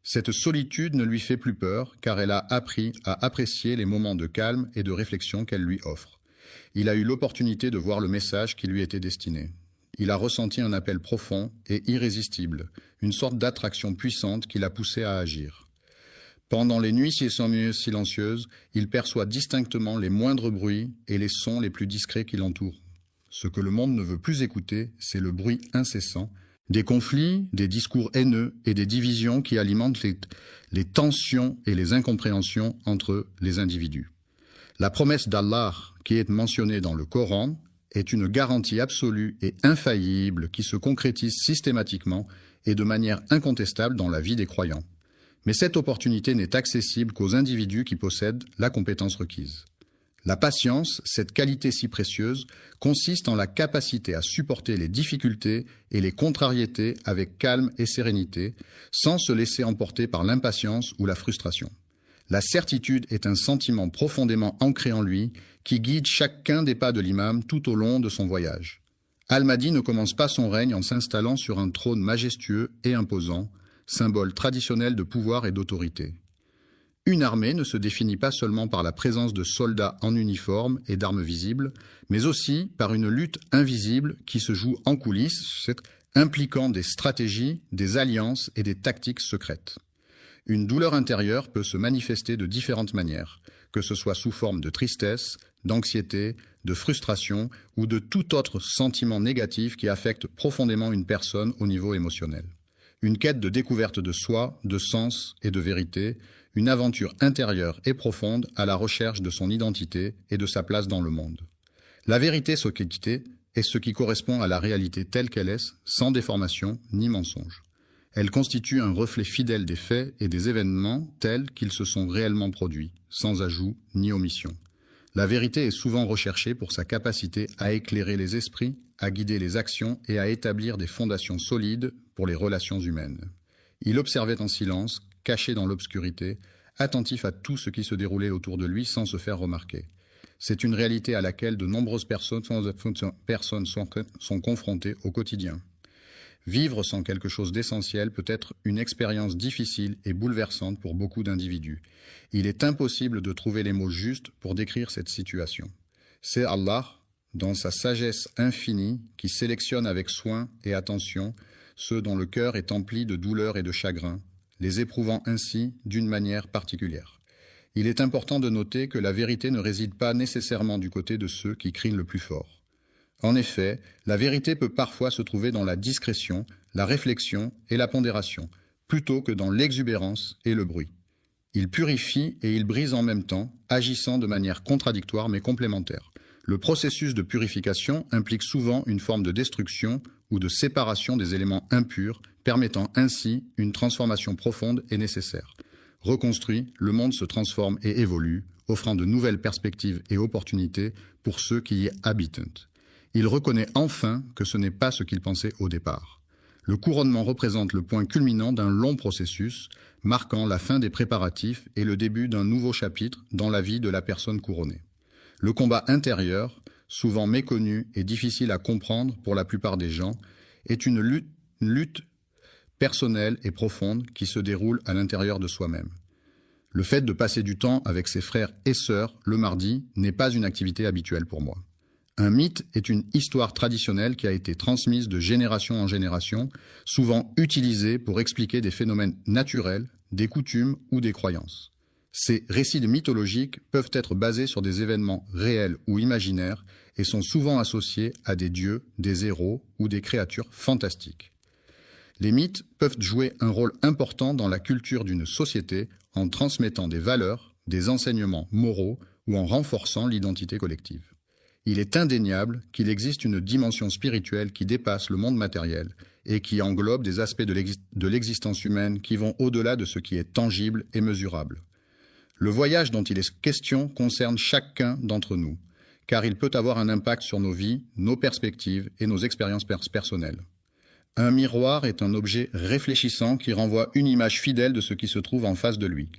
Cette solitude ne lui fait plus peur, car elle a appris à apprécier les moments de calme et de réflexion qu'elle lui offre. Il a eu l'opportunité de voir le message qui lui était destiné. Il a ressenti un appel profond et irrésistible, une sorte d'attraction puissante qui l'a poussé à agir. Pendant les nuits silencieuses, il perçoit distinctement les moindres bruits et les sons les plus discrets qui l'entourent. Ce que le monde ne veut plus écouter, c'est le bruit incessant, des conflits, des discours haineux et des divisions qui alimentent les tensions et les incompréhensions entre les individus. La promesse d'Allah, qui est mentionnée dans le Coran, est une garantie absolue et infaillible qui se concrétise systématiquement et de manière incontestable dans la vie des croyants. Mais cette opportunité n'est accessible qu'aux individus qui possèdent la compétence requise. La patience, cette qualité si précieuse, consiste en la capacité à supporter les difficultés et les contrariétés avec calme et sérénité, sans se laisser emporter par l'impatience ou la frustration. La certitude est un sentiment profondément ancré en lui qui guide chacun des pas de l'imam tout au long de son voyage. Al-Mahdi ne commence pas son règne en s'installant sur un trône majestueux et imposant, symbole traditionnel de pouvoir et d'autorité. Une armée ne se définit pas seulement par la présence de soldats en uniforme et d'armes visibles, mais aussi par une lutte invisible qui se joue en coulisses, impliquant des stratégies, des alliances et des tactiques secrètes. Une douleur intérieure peut se manifester de différentes manières, que ce soit sous forme de tristesse, d'anxiété, de frustration ou de tout autre sentiment négatif qui affecte profondément une personne au niveau émotionnel. Une quête de découverte de soi, de sens et de vérité, une aventure intérieure et profonde à la recherche de son identité et de sa place dans le monde. La vérité est ce qui correspond à la réalité telle qu'elle est, sans déformation ni mensonge. Elle constitue un reflet fidèle des faits et des événements tels qu'ils se sont réellement produits, sans ajout ni omission. La vérité est souvent recherchée pour sa capacité à éclairer les esprits, à guider les actions et à établir des fondations solides pour les relations humaines. Il observait en silence, caché dans l'obscurité, attentif à tout ce qui se déroulait autour de lui sans se faire remarquer. C'est une réalité à laquelle de nombreuses personnes sont confrontées au quotidien. Vivre sans quelque chose d'essentiel peut être une expérience difficile et bouleversante pour beaucoup d'individus. Il est impossible de trouver les mots justes pour décrire cette situation. C'est Allah, dans sa sagesse infinie, qui sélectionne avec soin et attention ceux dont le cœur est empli de douleur et de chagrin, les éprouvant ainsi d'une manière particulière. Il est important de noter que la vérité ne réside pas nécessairement du côté de ceux qui crient le plus fort. En effet, la vérité peut parfois se trouver dans la discrétion, la réflexion et la pondération, plutôt que dans l'exubérance et le bruit. Il purifie et il brise en même temps, agissant de manière contradictoire mais complémentaire. Le processus de purification implique souvent une forme de destruction ou de séparation des éléments impurs, permettant ainsi une transformation profonde et nécessaire. Reconstruit, le monde se transforme et évolue, offrant de nouvelles perspectives et opportunités pour ceux qui y habitent. Il reconnaît enfin que ce n'est pas ce qu'il pensait au départ. Le couronnement représente le point culminant d'un long processus, marquant la fin des préparatifs et le début d'un nouveau chapitre dans la vie de la personne couronnée. Le combat intérieur, souvent méconnu et difficile à comprendre pour la plupart des gens, est une lutte personnelle et profonde qui se déroule à l'intérieur de soi-même. Le fait de passer du temps avec ses frères et sœurs le mardi n'est pas une activité habituelle pour moi. Un mythe est une histoire traditionnelle qui a été transmise de génération en génération, souvent utilisée pour expliquer des phénomènes naturels, des coutumes ou des croyances. Ces récits mythologiques peuvent être basés sur des événements réels ou imaginaires et sont souvent associés à des dieux, des héros ou des créatures fantastiques. Les mythes peuvent jouer un rôle important dans la culture d'une société en transmettant des valeurs, des enseignements moraux ou en renforçant l'identité collective. Il est indéniable qu'il existe une dimension spirituelle qui dépasse le monde matériel et qui englobe des aspects de l'existence humaine qui vont au-delà de ce qui est tangible et mesurable. Le voyage dont il est question concerne chacun d'entre nous, car il peut avoir un impact sur nos vies, nos perspectives et nos expériences personnelles. Un miroir est un objet réfléchissant qui renvoie une image fidèle de ce qui se trouve en face de lui.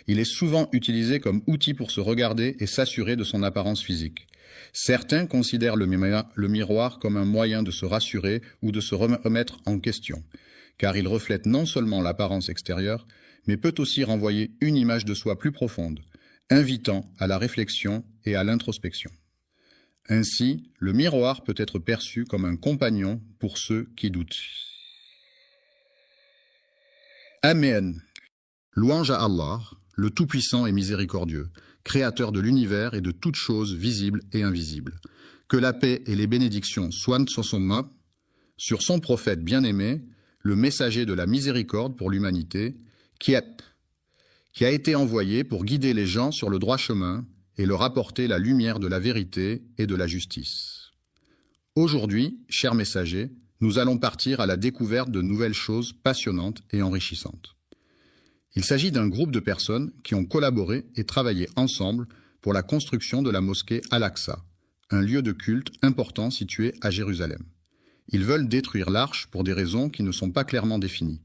Il est souvent utilisé comme outil pour se regarder et s'assurer de son apparence physique. Certains considèrent le miroir comme un moyen de se rassurer ou de se remettre en question, car il reflète non seulement l'apparence extérieure, mais peut aussi renvoyer une image de soi plus profonde, invitant à la réflexion et à l'introspection. Ainsi, le miroir peut être perçu comme un compagnon pour ceux qui doutent. Amen. Louange à Allah, le Tout-Puissant et Miséricordieux, Créateur de l'univers et de toutes choses visibles et invisibles. Que la paix et les bénédictions soient sur son main, sur son prophète bien-aimé, le messager de la miséricorde pour l'humanité, qui a été envoyé pour guider les gens sur le droit chemin et leur apporter la lumière de la vérité et de la justice. Aujourd'hui, chers messagers, nous allons partir à la découverte de nouvelles choses passionnantes et enrichissantes. Il s'agit d'un groupe de personnes qui ont collaboré et travaillé ensemble pour la construction de la mosquée Al-Aqsa, un lieu de culte important situé à Jérusalem. Ils veulent détruire l'arche pour des raisons qui ne sont pas clairement définies.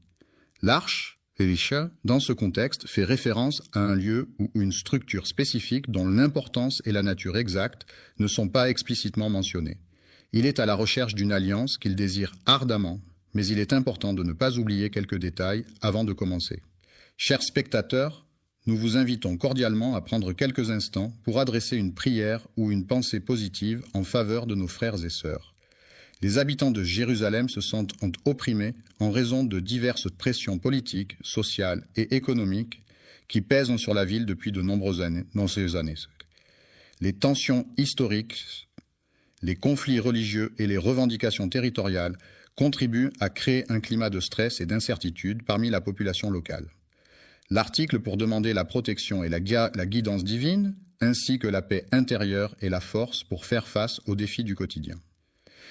L'arche, Elisha, dans ce contexte, fait référence à un lieu ou une structure spécifique dont l'importance et la nature exacte ne sont pas explicitement mentionnées. Il est à la recherche d'une alliance qu'il désire ardemment, mais il est important de ne pas oublier quelques détails avant de commencer. Chers spectateurs, nous vous invitons cordialement à prendre quelques instants pour adresser une prière ou une pensée positive en faveur de nos frères et sœurs. Les habitants de Jérusalem se sentent opprimés en raison de diverses pressions politiques, sociales et économiques qui pèsent sur la ville depuis de nombreuses années, dans ces années. Les tensions historiques, les conflits religieux et les revendications territoriales contribuent à créer un climat de stress et d'incertitude parmi la population locale. L'article pour demander la protection et la guidance divine, ainsi que la paix intérieure et la force pour faire face aux défis du quotidien.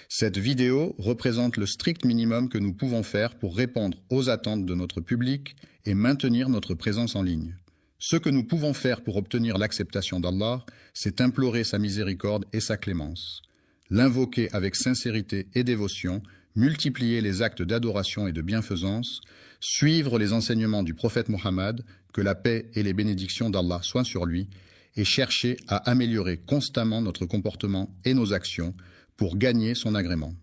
Cette vidéo représente le strict minimum que nous pouvons faire pour répondre aux attentes de notre public et maintenir notre présence en ligne. Ce que nous pouvons faire pour obtenir l'acceptation d'Allah, c'est implorer sa miséricorde et sa clémence, l'invoquer avec sincérité et dévotion, multiplier les actes d'adoration et de bienfaisance, suivre les enseignements du prophète Mohammed, que la paix et les bénédictions d'Allah soient sur lui, et chercher à améliorer constamment notre comportement et nos actions pour gagner son agrément.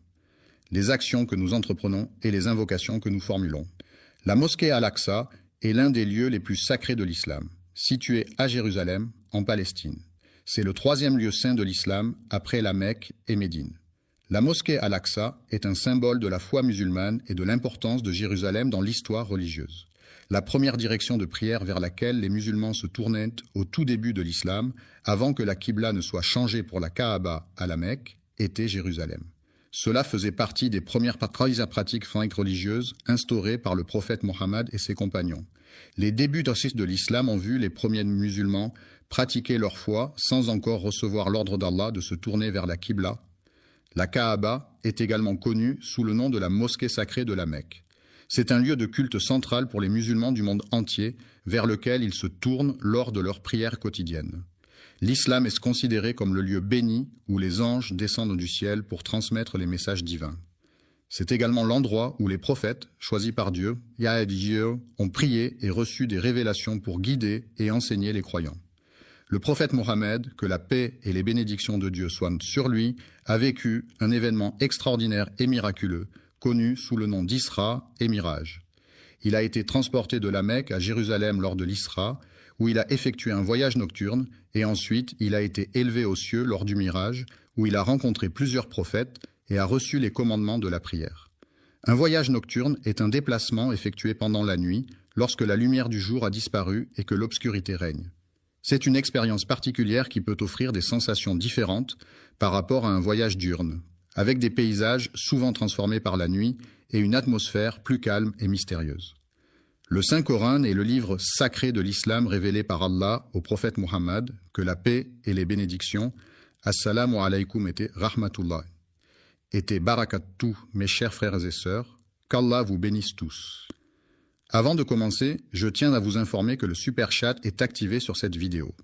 Les actions que nous entreprenons et les invocations que nous formulons. La mosquée Al-Aqsa est l'un des lieux les plus sacrés de l'islam, situé à Jérusalem, en Palestine. C'est le 3e lieu saint de l'islam après la Mecque et Médine. La mosquée Al-Aqsa est un symbole de la foi musulmane et de l'importance de Jérusalem dans l'histoire religieuse. La première direction de prière vers laquelle les musulmans se tournaient au tout début de l'islam, avant que la Qibla ne soit changée pour la Kaaba à la Mecque, était Jérusalem. Cela faisait partie des premières pratiques religieuses instaurées par le prophète Mohammed et ses compagnons. Les débuts de l'islam ont vu les premiers musulmans pratiquer leur foi sans encore recevoir l'ordre d'Allah de se tourner vers la Qibla. La Kaaba est également connue sous le nom de la mosquée sacrée de la Mecque. C'est un lieu de culte central pour les musulmans du monde entier vers lequel ils se tournent lors de leurs prières quotidiennes. L'islam est considéré comme le lieu béni où les anges descendent du ciel pour transmettre les messages divins. C'est également l'endroit où les prophètes, choisis par Dieu, ont prié et reçu des révélations pour guider et enseigner les croyants. Le prophète Mohammed, que la paix et les bénédictions de Dieu soient sur lui, a vécu un événement extraordinaire et miraculeux, connu sous le nom d'Isra et Miraj. Il a été transporté de la Mecque à Jérusalem lors de l'Isra, où il a effectué un voyage nocturne, et ensuite il a été élevé aux cieux lors du Miraj, où il a rencontré plusieurs prophètes et a reçu les commandements de la prière. Un voyage nocturne est un déplacement effectué pendant la nuit, lorsque la lumière du jour a disparu et que l'obscurité règne. C'est une expérience particulière qui peut offrir des sensations différentes par rapport à un voyage diurne, avec des paysages souvent transformés par la nuit et une atmosphère plus calme et mystérieuse. Le Saint-Coran est le livre sacré de l'islam révélé par Allah au prophète Mohammed, que la paix et les bénédictions, assalamu alaykum et rahmatullah, et barakatuh, mes chers frères et sœurs, qu'Allah vous bénisse tous. Avant de commencer, je tiens à vous informer que le super chat est activé sur cette vidéo.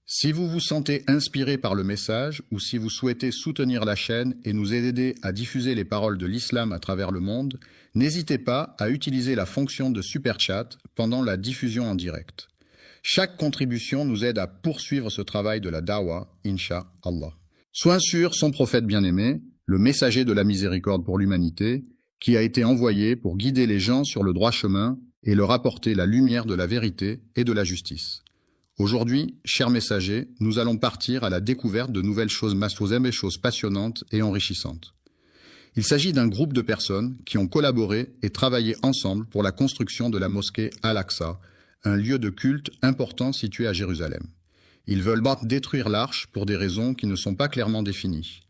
Si vous vous sentez inspiré par le message ou si vous souhaitez soutenir la chaîne et nous aider à diffuser les paroles de l'islam à travers le monde, n'hésitez pas à utiliser la fonction de super chat pendant la diffusion en direct. Chaque contribution nous aide à poursuivre ce travail de la dawa, Inch'Allah. Soit sur son prophète bien-aimé, le messager de la miséricorde pour l'humanité, qui a été envoyé pour guider les gens sur le droit chemin et leur apporter la lumière de la vérité et de la justice. Aujourd'hui, chers messagers, nous allons partir à la découverte de nouvelles choses passionnantes et enrichissantes. Il s'agit d'un groupe de personnes qui ont collaboré et travaillé ensemble pour la construction de la mosquée Al-Aqsa, un lieu de culte important situé à Jérusalem. Ils veulent détruire l'arche pour des raisons qui ne sont pas clairement définies.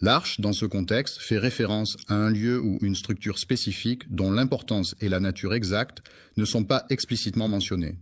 L'arche, dans ce contexte, fait référence à un lieu ou une structure spécifique dont l'importance et la nature exacte ne sont pas explicitement mentionnées.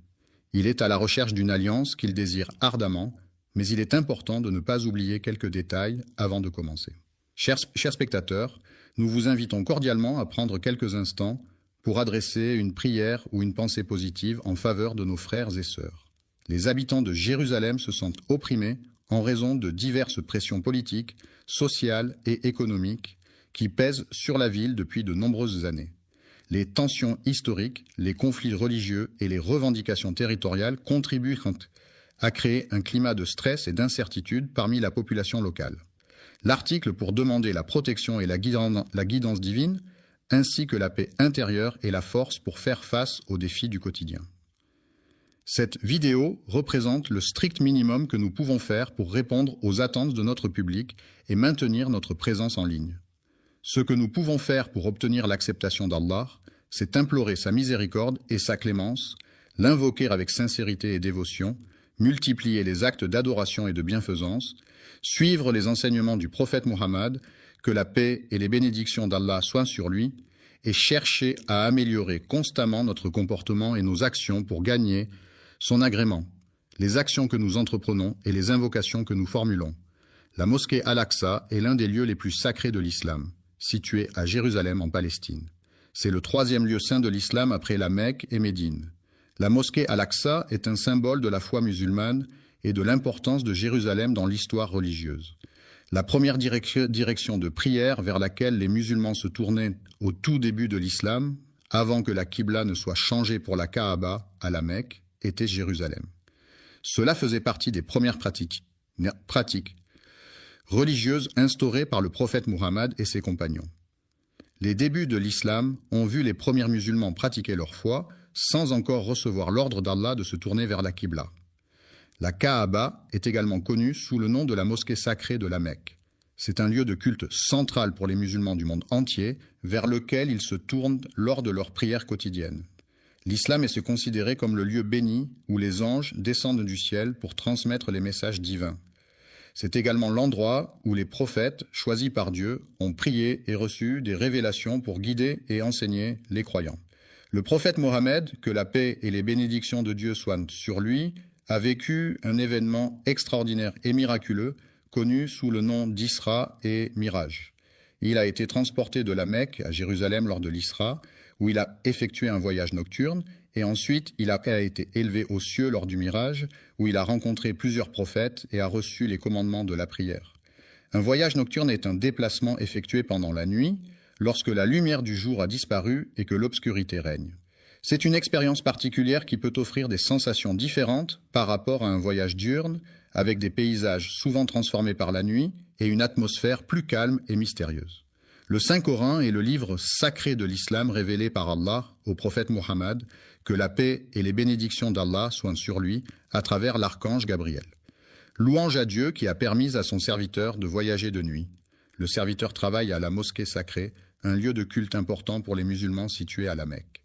Il est à la recherche d'une alliance qu'il désire ardemment, mais il est important de ne pas oublier quelques détails avant de commencer. Chers spectateurs, nous vous invitons cordialement à prendre quelques instants pour adresser une prière ou une pensée positive en faveur de nos frères et sœurs. Les habitants de Jérusalem se sentent opprimés en raison de diverses pressions politiques, sociales et économiques qui pèsent sur la ville depuis de nombreuses années. Les tensions historiques, les conflits religieux et les revendications territoriales contribuent à créer un climat de stress et d'incertitude parmi la population locale. L'article pour demander la protection et la guidance divine, ainsi que la paix intérieure et la force pour faire face aux défis du quotidien. Cette vidéo représente le strict minimum que nous pouvons faire pour répondre aux attentes de notre public et maintenir notre présence en ligne. Ce que nous pouvons faire pour obtenir l'acceptation d'Allah, c'est implorer sa miséricorde et sa clémence, l'invoquer avec sincérité et dévotion, multiplier les actes d'adoration et de bienfaisance, suivre les enseignements du prophète Mohammed, que la paix et les bénédictions d'Allah soient sur lui, et chercher à améliorer constamment notre comportement et nos actions pour gagner son agrément, les actions que nous entreprenons et les invocations que nous formulons. La mosquée Al-Aqsa est l'un des lieux les plus sacrés de l'islam, situé à Jérusalem en Palestine. C'est le 3e lieu saint de l'islam après la Mecque et Médine. La mosquée Al-Aqsa est un symbole de la foi musulmane et de l'importance de Jérusalem dans l'histoire religieuse. La première direction de prière vers laquelle les musulmans se tournaient au tout début de l'islam, avant que la Qibla ne soit changée pour la Kaaba à la Mecque, était Jérusalem. Cela faisait partie des premières pratiques religieuses instaurées par le prophète Muhammad et ses compagnons. Les débuts de l'islam ont vu les premiers musulmans pratiquer leur foi sans encore recevoir l'ordre d'Allah de se tourner vers la Qibla. La Kaaba est également connue sous le nom de la mosquée sacrée de la Mecque. C'est un lieu de culte central pour les musulmans du monde entier, vers lequel ils se tournent lors de leurs prières quotidiennes. L'islam est considéré comme le lieu béni où les anges descendent du ciel pour transmettre les messages divins. C'est également l'endroit où les prophètes, choisis par Dieu, ont prié et reçu des révélations pour guider et enseigner les croyants. Le prophète Mohammed, que la paix et les bénédictions de Dieu soient sur lui, a vécu un événement extraordinaire et miraculeux, connu sous le nom d'Isra et Miraj. Il a été transporté de la Mecque à Jérusalem lors de l'Isra, où il a effectué un voyage nocturne, et ensuite il a été élevé aux cieux lors du Miraj, où il a rencontré plusieurs prophètes et a reçu les commandements de la prière. Un voyage nocturne est un déplacement effectué pendant la nuit, lorsque la lumière du jour a disparu et que l'obscurité règne. C'est une expérience particulière qui peut offrir des sensations différentes par rapport à un voyage diurne, avec des paysages souvent transformés par la nuit et une atmosphère plus calme et mystérieuse. Le Saint-Coran est le livre sacré de l'islam révélé par Allah au prophète Muhammad, que la paix et les bénédictions d'Allah soient sur lui à travers l'archange Gabriel. Louange à Dieu qui a permis à son serviteur de voyager de nuit. Le serviteur travaille à la mosquée sacrée, un lieu de culte important pour les musulmans situé à la Mecque.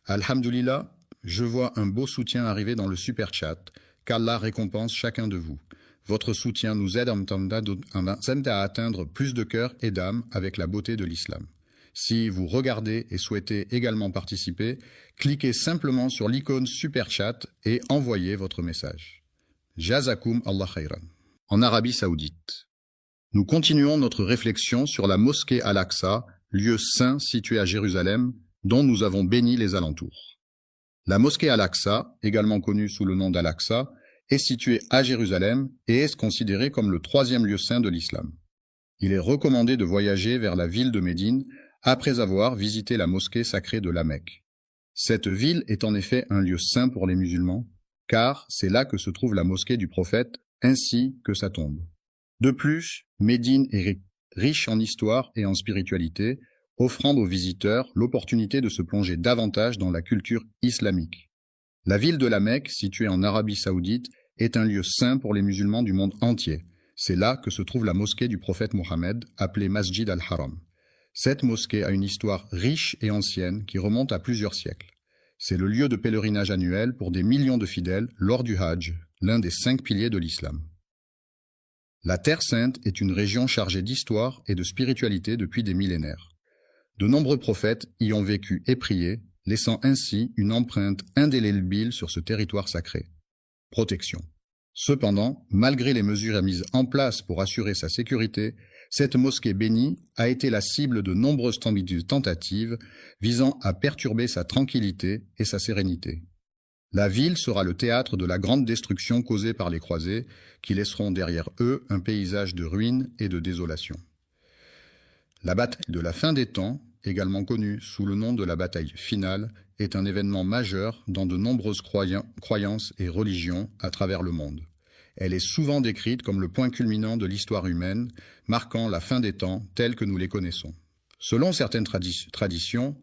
Alhamdulillah, je vois un beau soutien arriver dans le super chat, qu'Allah récompense chacun de vous. Votre soutien nous aide à atteindre plus de cœurs et d'âmes avec la beauté de l'islam. Si vous regardez et souhaitez également participer, cliquez simplement sur l'icône super chat et envoyez votre message. Jazakum Allah khayran. En Arabie Saoudite. Nous continuons notre réflexion sur la mosquée Al-Aqsa, lieu saint situé à Jérusalem, dont nous avons béni les alentours. La mosquée Al-Aqsa, également connue sous le nom d'Al-Aqsa, est située à Jérusalem et est considérée comme le troisième lieu saint de l'islam. Il est recommandé de voyager vers la ville de Médine après avoir visité la mosquée sacrée de la Mecque. Cette ville est en effet un lieu saint pour les musulmans, car c'est là que se trouve la mosquée du prophète ainsi que sa tombe. De plus, Médine est riche en histoire et en spiritualité, offrant aux visiteurs l'opportunité de se plonger davantage dans la culture islamique. La ville de la Mecque, située en Arabie Saoudite, est un lieu saint pour les musulmans du monde entier. C'est là que se trouve la mosquée du prophète Mohammed, appelée Masjid al-Haram. Cette mosquée a une histoire riche et ancienne qui remonte à plusieurs siècles. C'est le lieu de pèlerinage annuel pour des millions de fidèles lors du Hajj, l'un des 5 piliers de l'islam. La Terre Sainte est une région chargée d'histoire et de spiritualité depuis des millénaires. De nombreux prophètes y ont vécu et prié, laissant ainsi une empreinte indélébile sur ce territoire sacré. Protection. Cependant, malgré les mesures mises en place pour assurer sa sécurité, cette mosquée bénie a été la cible de nombreuses tentatives visant à perturber sa tranquillité et sa sérénité. La ville sera le théâtre de la grande destruction causée par les croisés, qui laisseront derrière eux un paysage de ruines et de désolation. La bataille de la fin des temps, également connue sous le nom de la bataille finale, est un événement majeur dans de nombreuses croyances et religions à travers le monde. Elle est souvent décrite comme le point culminant de l'histoire humaine, marquant la fin des temps tels que nous les connaissons. Selon certaines traditions,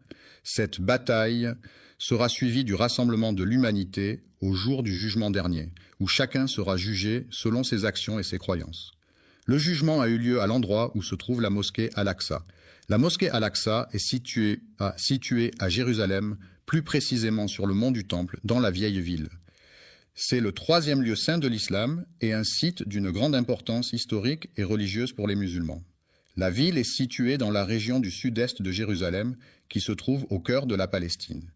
cette bataille sera suivie du rassemblement de l'humanité au jour du jugement dernier, où chacun sera jugé selon ses actions et ses croyances. Le jugement a eu lieu à l'endroit où se trouve la mosquée Al-Aqsa. La mosquée Al-Aqsa est située à Jérusalem, plus précisément sur le mont du Temple, dans la vieille ville. C'est le 3e lieu saint de l'islam et un site d'une grande importance historique et religieuse pour les musulmans. La ville est située dans la région du sud-est de Jérusalem, qui se trouve au cœur de la Palestine.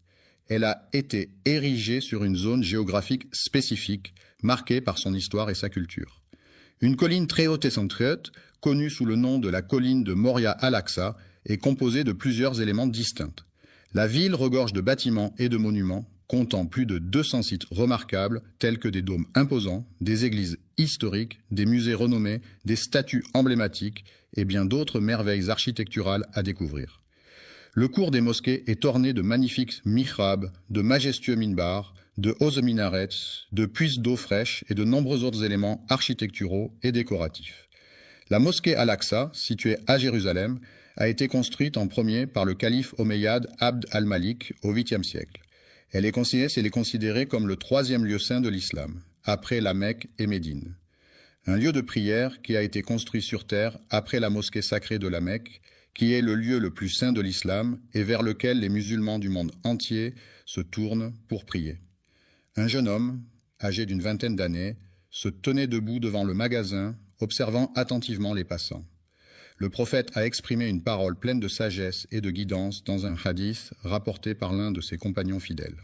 Elle a été érigée sur une zone géographique spécifique, marquée par son histoire et sa culture. Une colline très haute et centrieuse, connue sous le nom de la colline de Moria Al-Aqsa, est composée de plusieurs éléments distincts. La ville regorge de bâtiments et de monuments, comptant plus de 200 sites remarquables tels que des dômes imposants, des églises historiques, des musées renommés, des statues emblématiques et bien d'autres merveilles architecturales à découvrir. Le cours des mosquées est orné de magnifiques mihrabs, de majestueux minbars, de hauts minarets, de puits d'eau fraîche et de nombreux autres éléments architecturaux et décoratifs. La mosquée Al-Aqsa, située à Jérusalem, a été construite en premier par le calife omeyyade Abd al-Malik au 8e siècle. Elle est considérée comme le 3e lieu saint de l'islam, après la Mecque et Médine. Un lieu de prière qui a été construit sur terre après la mosquée sacrée de la Mecque, qui est le lieu le plus saint de l'islam et vers lequel les musulmans du monde entier se tournent pour prier. Un jeune homme, âgé d'une vingtaine d'années, se tenait debout devant le magasin, observant attentivement les passants. Le prophète a exprimé une parole pleine de sagesse et de guidance dans un hadith rapporté par l'un de ses compagnons fidèles.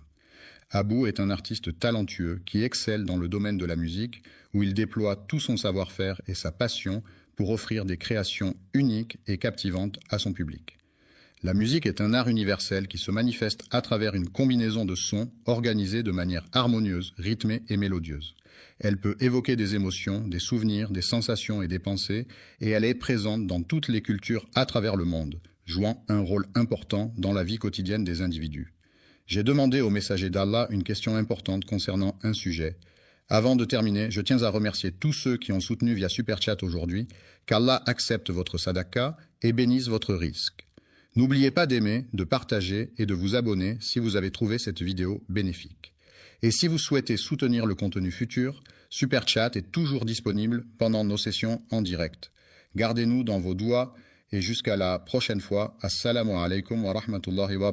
Abou est un artiste talentueux qui excelle dans le domaine de la musique, où il déploie tout son savoir-faire et sa passion pour offrir des créations uniques et captivantes à son public. La musique est un art universel qui se manifeste à travers une combinaison de sons organisés de manière harmonieuse, rythmée et mélodieuse. Elle peut évoquer des émotions, des souvenirs, des sensations et des pensées, et elle est présente dans toutes les cultures à travers le monde, jouant un rôle important dans la vie quotidienne des individus. J'ai demandé au messager d'Allah une question importante concernant un sujet. Avant de terminer, je tiens à remercier tous ceux qui ont soutenu via Super Chat aujourd'hui, qu'Allah accepte votre sadaqa et bénisse votre risque. N'oubliez pas d'aimer, de partager et de vous abonner si vous avez trouvé cette vidéo bénéfique. Et si vous souhaitez soutenir le contenu futur, Super Chat est toujours disponible pendant nos sessions en direct. Gardez-nous dans vos doigts et jusqu'à la prochaine fois. Assalamu alaikum wa rahmatullahi wa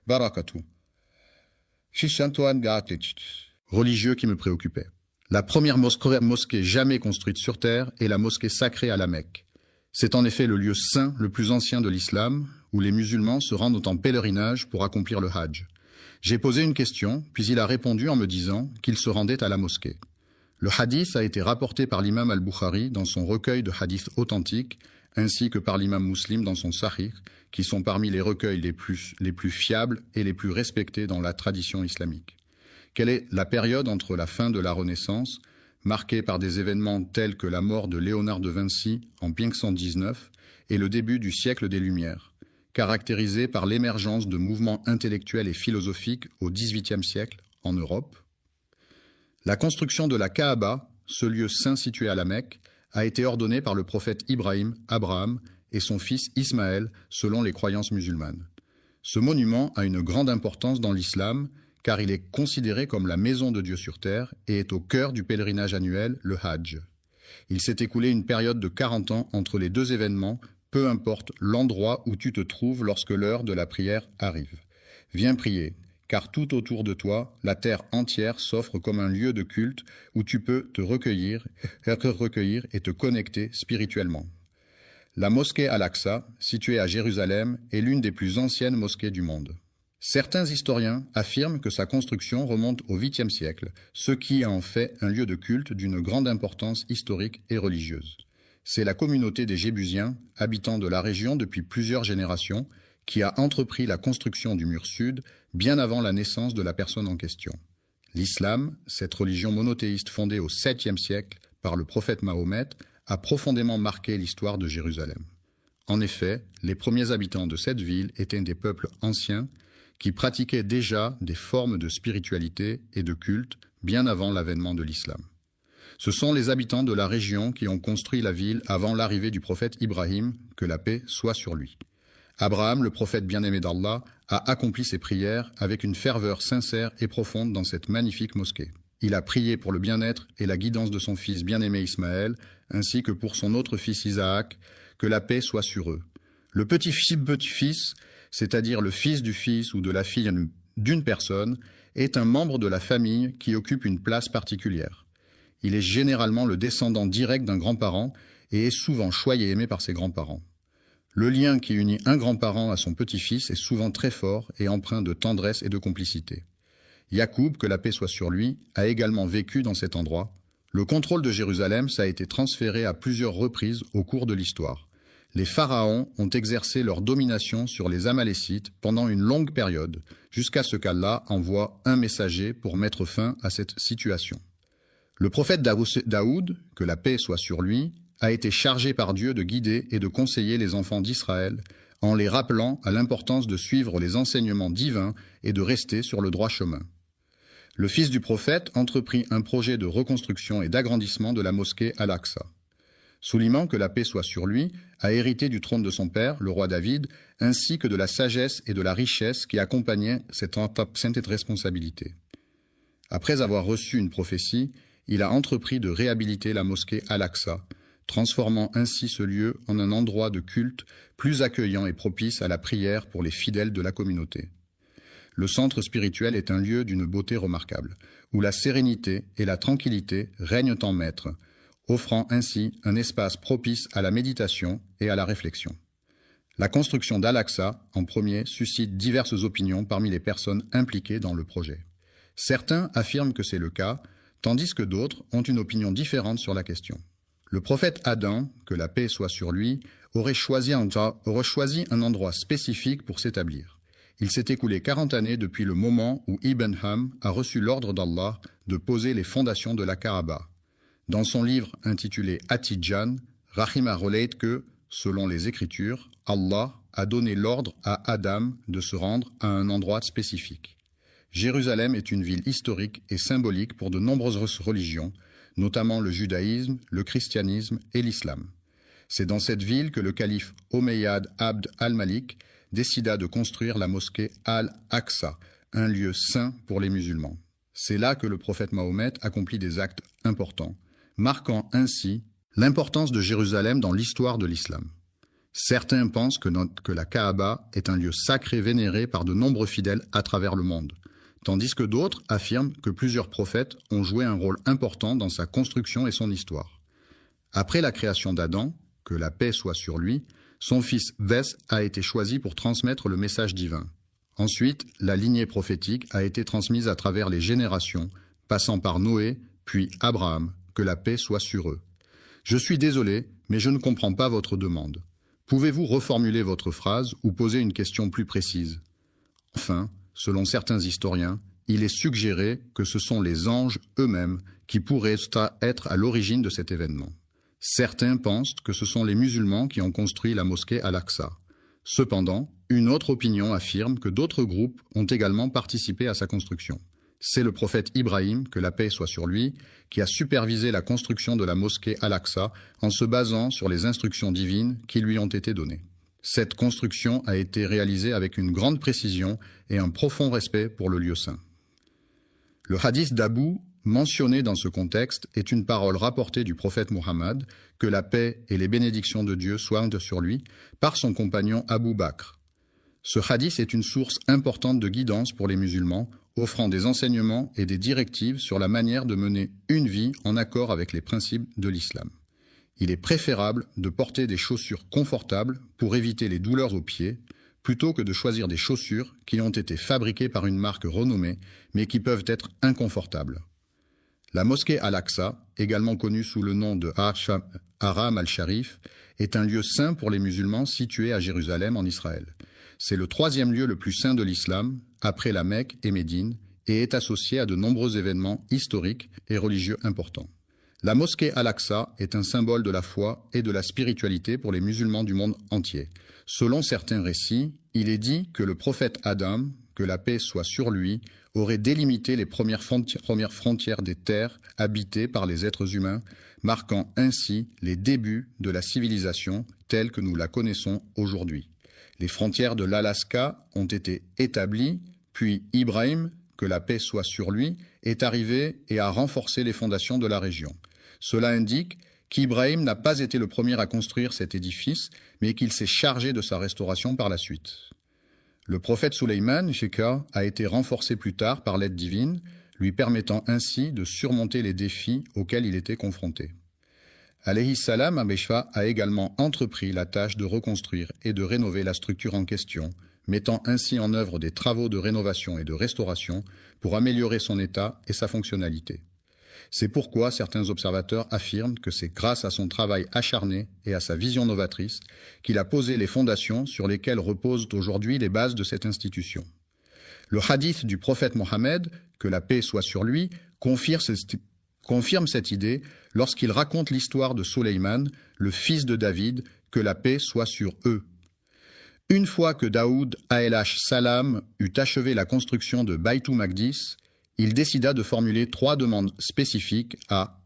barakatuh. Religieux qui me préoccupait. La première mosquée jamais construite sur terre est la mosquée sacrée à la Mecque. C'est en effet le lieu saint le plus ancien de l'islam, où les musulmans se rendent en pèlerinage pour accomplir le Hajj. J'ai posé une question, puis il a répondu en me disant qu'il se rendait à la mosquée. Le hadith a été rapporté par l'imam al-Bukhari dans son recueil de hadiths authentiques, ainsi que par l'imam Muslim dans son Sahih, qui sont parmi les recueils les plus fiables et les plus respectés dans la tradition islamique. Quelle est la période entre la fin de la Renaissance, marquée par des événements tels que la mort de Léonard de Vinci en 1519, et le début du siècle des Lumières, caractérisée par l'émergence de mouvements intellectuels et philosophiques au XVIIIe siècle en Europe? La construction de la Kaaba, ce lieu saint situé à la Mecque, a été ordonnée par le prophète Ibrahim, Abraham et son fils Ismaël selon les croyances musulmanes. Ce monument a une grande importance dans l'islam car il est considéré comme la maison de Dieu sur terre et est au cœur du pèlerinage annuel, le Hajj. Il s'est écoulé une période de 40 ans entre les deux événements, peu importe l'endroit où tu te trouves lorsque l'heure de la prière arrive. Viens prier, car tout autour de toi, la terre entière s'offre comme un lieu de culte où tu peux te recueillir et te connecter spirituellement. La mosquée Al-Aqsa, située à Jérusalem, est l'une des plus anciennes mosquées du monde. Certains historiens affirment que sa construction remonte au 8e siècle, ce qui en fait un lieu de culte d'une grande importance historique et religieuse. C'est la communauté des Jébusiens, habitants de la région depuis plusieurs générations, qui a entrepris la construction du mur sud bien avant la naissance de la personne en question. L'islam, cette religion monothéiste fondée au 7e siècle par le prophète Mahomet, a profondément marqué l'histoire de Jérusalem. En effet, les premiers habitants de cette ville étaient des peuples anciens qui pratiquaient déjà des formes de spiritualité et de culte bien avant l'avènement de l'islam. Ce sont les habitants de la région qui ont construit la ville avant l'arrivée du prophète Ibrahim, que la paix soit sur lui. Abraham, le prophète bien-aimé d'Allah, a accompli ses prières avec une ferveur sincère et profonde dans cette magnifique mosquée. Il a prié pour le bien-être et la guidance de son fils bien-aimé Ismaël, ainsi que pour son autre fils Isaac, que la paix soit sur eux. Le petit-fils, c'est-à-dire le fils du fils ou de la fille d'une personne, est un membre de la famille qui occupe une place particulière. Il est généralement le descendant direct d'un grand-parent et est souvent choyé et aimé par ses grands-parents. Le lien qui unit un grand-parent à son petit-fils est souvent très fort et empreint de tendresse et de complicité. Yacoub, que la paix soit sur lui, a également vécu dans cet endroit. Le contrôle de Jérusalem, ça a été transféré à plusieurs reprises au cours de l'histoire. Les pharaons ont exercé leur domination sur les Amalécites pendant une longue période, jusqu'à ce qu'Allah envoie un messager pour mettre fin à cette situation. Le prophète Daoud, que la paix soit sur lui, a été chargé par Dieu de guider et de conseiller les enfants d'Israël, en les rappelant à l'importance de suivre les enseignements divins et de rester sur le droit chemin. Le fils du prophète entreprit un projet de reconstruction et d'agrandissement de la mosquée Al-Aqsa. Souliman, que la paix soit sur lui, a hérité du trône de son père, le roi David, ainsi que de la sagesse et de la richesse qui accompagnaient cette responsabilité. Après avoir reçu une prophétie, il a entrepris de réhabiliter la mosquée Al-Aqsa, transformant ainsi ce lieu en un endroit de culte plus accueillant et propice à la prière pour les fidèles de la communauté. Le centre spirituel est un lieu d'une beauté remarquable, où la sérénité et la tranquillité règnent en maître, offrant ainsi un espace propice à la méditation et à la réflexion. La construction d'Al-Aqsa, en premier, suscite diverses opinions parmi les personnes impliquées dans le projet. Certains affirment que c'est le cas, tandis que d'autres ont une opinion différente sur la question. Le prophète Adam, que la paix soit sur lui, aurait choisi un endroit spécifique pour s'établir. Il s'est écoulé 40 années depuis le moment où Ibn Ham a reçu l'ordre d'Allah de poser les fondations de la Kaaba. Dans son livre intitulé At-Tidjan, Rahima relate que, selon les Écritures, Allah a donné l'ordre à Adam de se rendre à un endroit spécifique. Jérusalem est une ville historique et symbolique pour de nombreuses religions, notamment le judaïsme, le christianisme et l'islam. C'est dans cette ville que le calife Omeyyad Abd al-Malik décida de construire la mosquée Al-Aqsa, un lieu saint pour les musulmans. C'est là que le prophète Mahomet accomplit des actes importants, marquant ainsi l'importance de Jérusalem dans l'histoire de l'islam. Certains pensent que la Kaaba est un lieu sacré vénéré par de nombreux fidèles à travers le monde, tandis que d'autres affirment que plusieurs prophètes ont joué un rôle important dans sa construction et son histoire. Après la création d'Adam, que la paix soit sur lui, son fils Vès a été choisi pour transmettre le message divin. Ensuite, la lignée prophétique a été transmise à travers les générations, passant par Noé, puis Abraham, que la paix soit sur eux. Je suis désolé, mais je ne comprends pas votre demande. Pouvez-vous reformuler votre phrase ou poser une question plus précise? Enfin, selon certains historiens, il est suggéré que ce sont les anges eux-mêmes qui pourraient être à l'origine de cet événement. Certains pensent que ce sont les musulmans qui ont construit la mosquée Al-Aqsa. Cependant, une autre opinion affirme que d'autres groupes ont également participé à sa construction. C'est le prophète Ibrahim, que la paix soit sur lui, qui a supervisé la construction de la mosquée Al-Aqsa en se basant sur les instructions divines qui lui ont été données. Cette construction a été réalisée avec une grande précision et un profond respect pour le lieu saint. Le hadith d'Abu, mentionné dans ce contexte, est une parole rapportée du prophète Muhammad, que la paix et les bénédictions de Dieu soient sur lui, par son compagnon Abu Bakr. Ce hadith est une source importante de guidance pour les musulmans, offrant des enseignements et des directives sur la manière de mener une vie en accord avec les principes de l'islam. Il est préférable de porter des chaussures confortables pour éviter les douleurs aux pieds, plutôt que de choisir des chaussures qui ont été fabriquées par une marque renommée, mais qui peuvent être inconfortables. La mosquée Al-Aqsa, également connue sous le nom de Haram al-Sharif, est un lieu saint pour les musulmans situé à Jérusalem en Israël. C'est le troisième lieu le plus saint de l'islam, après la Mecque et Médine, et est associé à de nombreux événements historiques et religieux importants. La mosquée Al-Aqsa est un symbole de la foi et de la spiritualité pour les musulmans du monde entier. Selon certains récits, il est dit que le prophète Adam, que la paix soit sur lui, aurait délimité les premières frontières des terres habitées par les êtres humains, marquant ainsi les débuts de la civilisation telle que nous la connaissons aujourd'hui. Les frontières de l'Alaska ont été établies, puis Ibrahim, que la paix soit sur lui, est arrivé et a renforcé les fondations de la région. Cela indique qu'Ibrahim n'a pas été le premier à construire cet édifice, mais qu'il s'est chargé de sa restauration par la suite. Le prophète Sulayman, Sheka, a été renforcé plus tard par l'aide divine, lui permettant ainsi de surmonter les défis auxquels il était confronté. Alayhi salam, Abeshfa a également entrepris la tâche de reconstruire et de rénover la structure en question, mettant ainsi en œuvre des travaux de rénovation et de restauration pour améliorer son état et sa fonctionnalité. C'est pourquoi certains observateurs affirment que c'est grâce à son travail acharné et à sa vision novatrice qu'il a posé les fondations sur lesquelles reposent aujourd'hui les bases de cette institution. Le hadith du prophète Mohammed, que la paix soit sur lui, confirme cette idée lorsqu'il raconte l'histoire de Souleyman, le fils de David, que la paix soit sur eux. Une fois que Daoud alayhi salam eut achevé la construction de Baytul Maqdis, il décida de formuler 3 demandes spécifiques à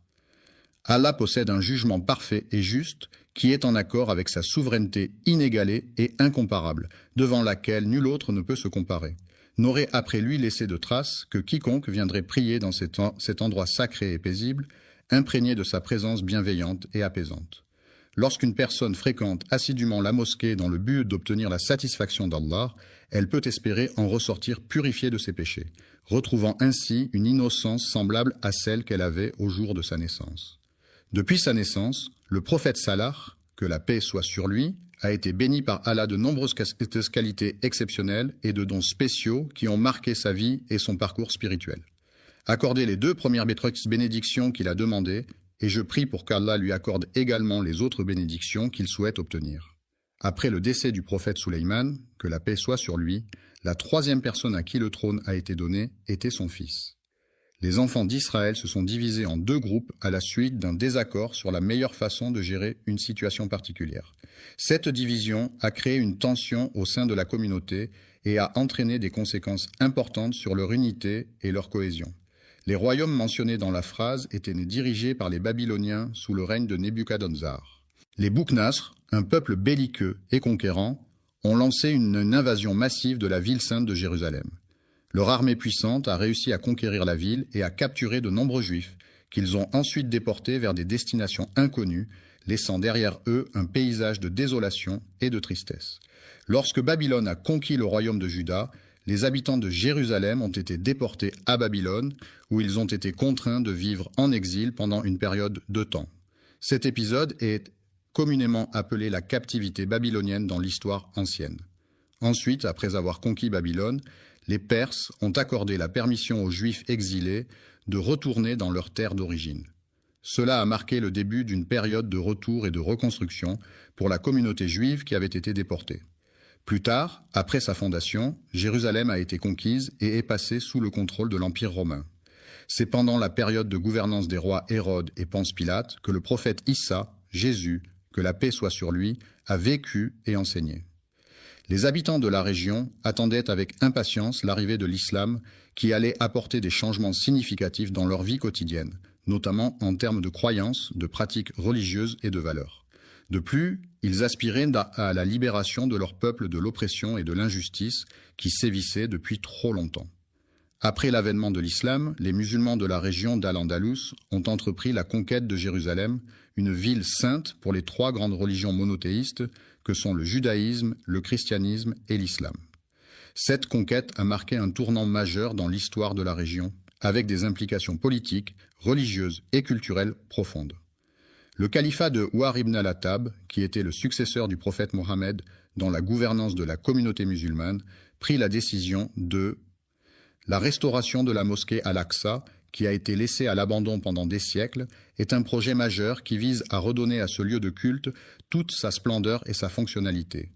Allah possède un jugement parfait et juste qui est en accord avec sa souveraineté inégalée et incomparable, devant laquelle nul autre ne peut se comparer. N'aurait après lui laissé de traces que quiconque viendrait prier dans cet endroit sacré et paisible, imprégné de sa présence bienveillante et apaisante. Lorsqu'une personne fréquente assidûment la mosquée dans le but d'obtenir la satisfaction d'Allah, elle peut espérer en ressortir purifiée de ses péchés, retrouvant ainsi une innocence semblable à celle qu'elle avait au jour de sa naissance. Depuis sa naissance, le prophète Salah, que la paix soit sur lui, a été béni par Allah de nombreuses qualités exceptionnelles et de dons spéciaux qui ont marqué sa vie et son parcours spirituel. Accordez les 2 premières bénédictions qu'il a demandées, et je prie pour qu'Allah lui accorde également les autres bénédictions qu'il souhaite obtenir. Après le décès du prophète Souleyman, que la paix soit sur lui, la 3e personne à qui le trône a été donné était son fils. Les enfants d'Israël se sont divisés en 2 groupes à la suite d'un désaccord sur la meilleure façon de gérer une situation particulière. Cette division a créé une tension au sein de la communauté et a entraîné des conséquences importantes sur leur unité et leur cohésion. Les royaumes mentionnés dans la phrase étaient dirigés par les Babyloniens sous le règne de Nebuchadnezzar. Les Boukhnas, un peuple belliqueux et conquérant, ont lancé une invasion massive de la ville sainte de Jérusalem. Leur armée puissante a réussi à conquérir la ville et à capturer de nombreux Juifs, qu'ils ont ensuite déportés vers des destinations inconnues, laissant derrière eux un paysage de désolation et de tristesse. Lorsque Babylone a conquis le royaume de Juda, les habitants de Jérusalem ont été déportés à Babylone, où ils ont été contraints de vivre en exil pendant une période de temps. Cet épisode est communément appelé la captivité babylonienne dans l'histoire ancienne. Ensuite, après avoir conquis Babylone, les Perses ont accordé la permission aux Juifs exilés de retourner dans leur terre d'origine. Cela a marqué le début d'une période de retour et de reconstruction pour la communauté juive qui avait été déportée. Plus tard, après sa fondation, Jérusalem a été conquise et est passée sous le contrôle de l'Empire romain. C'est pendant la période de gouvernance des rois Hérode et Ponce Pilate que le prophète Issa, Jésus, que la paix soit sur lui, a vécu et enseigné. Les habitants de la région attendaient avec impatience l'arrivée de l'islam qui allait apporter des changements significatifs dans leur vie quotidienne, notamment en termes de croyances, de pratiques religieuses et de valeurs. De plus, ils aspiraient à la libération de leur peuple de l'oppression et de l'injustice qui sévissaient depuis trop longtemps. Après l'avènement de l'islam, les musulmans de la région d'Al-Andalus ont entrepris la conquête de Jérusalem, une ville sainte pour les 3 grandes religions monothéistes que sont le judaïsme, le christianisme et l'islam. Cette conquête a marqué un tournant majeur dans l'histoire de la région, avec des implications politiques, religieuses et culturelles profondes. Le califat de Ouar ibn al-Attab, qui était le successeur du prophète Mohammed dans la gouvernance de la communauté musulmane, prit la décision de la restauration de la mosquée Al-Aqsa, qui a été laissée à l'abandon pendant des siècles, est un projet majeur qui vise à redonner à ce lieu de culte toute sa splendeur et sa fonctionnalité.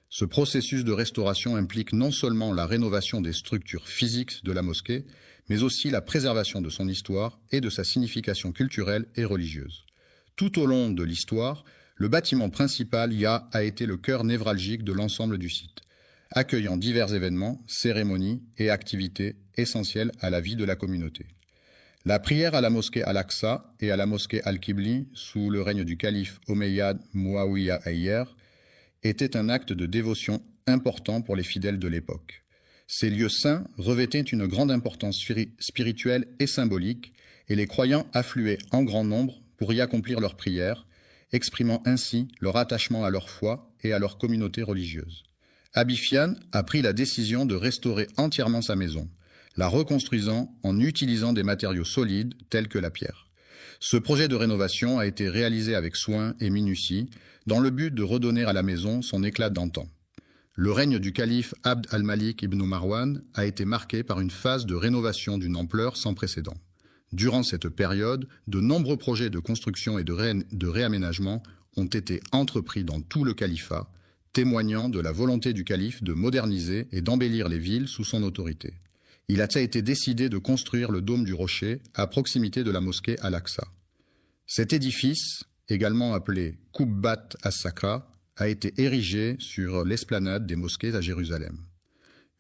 Ce processus de restauration implique non seulement la rénovation des structures physiques de la mosquée, mais aussi la préservation de son histoire et de sa signification culturelle et religieuse. Tout au long de l'histoire, le bâtiment principal a été le cœur névralgique de l'ensemble du site, accueillant divers événements, cérémonies et activités essentielles à la vie de la communauté. La prière à la mosquée Al-Aqsa et à la mosquée Al-Qibli, sous le règne du calife Omeyyade Muawiyya Ayyer, était un acte de dévotion important pour les fidèles de l'époque. Ces lieux saints revêtaient une grande importance spirituelle et symbolique, et les croyants affluaient en grand nombre pour y accomplir leurs prières, exprimant ainsi leur attachement à leur foi et à leur communauté religieuse. Abifian a pris la décision de restaurer entièrement sa maison, la reconstruisant en utilisant des matériaux solides tels que la pierre. Ce projet de rénovation a été réalisé avec soin et minutie, dans le but de redonner à la maison son éclat d'antan. Le règne du calife Abd al-Malik ibn Marwan a été marqué par une phase de rénovation d'une ampleur sans précédent. Durant cette période, de nombreux projets de construction et de réaménagement ont été entrepris dans tout le califat, témoignant de la volonté du calife de moderniser et d'embellir les villes sous son autorité. Il a été décidé de construire le dôme du rocher à proximité de la mosquée Al-Aqsa. Cet édifice, également appelé Qubbat as-Sakra, a été érigé sur l'esplanade des mosquées à Jérusalem.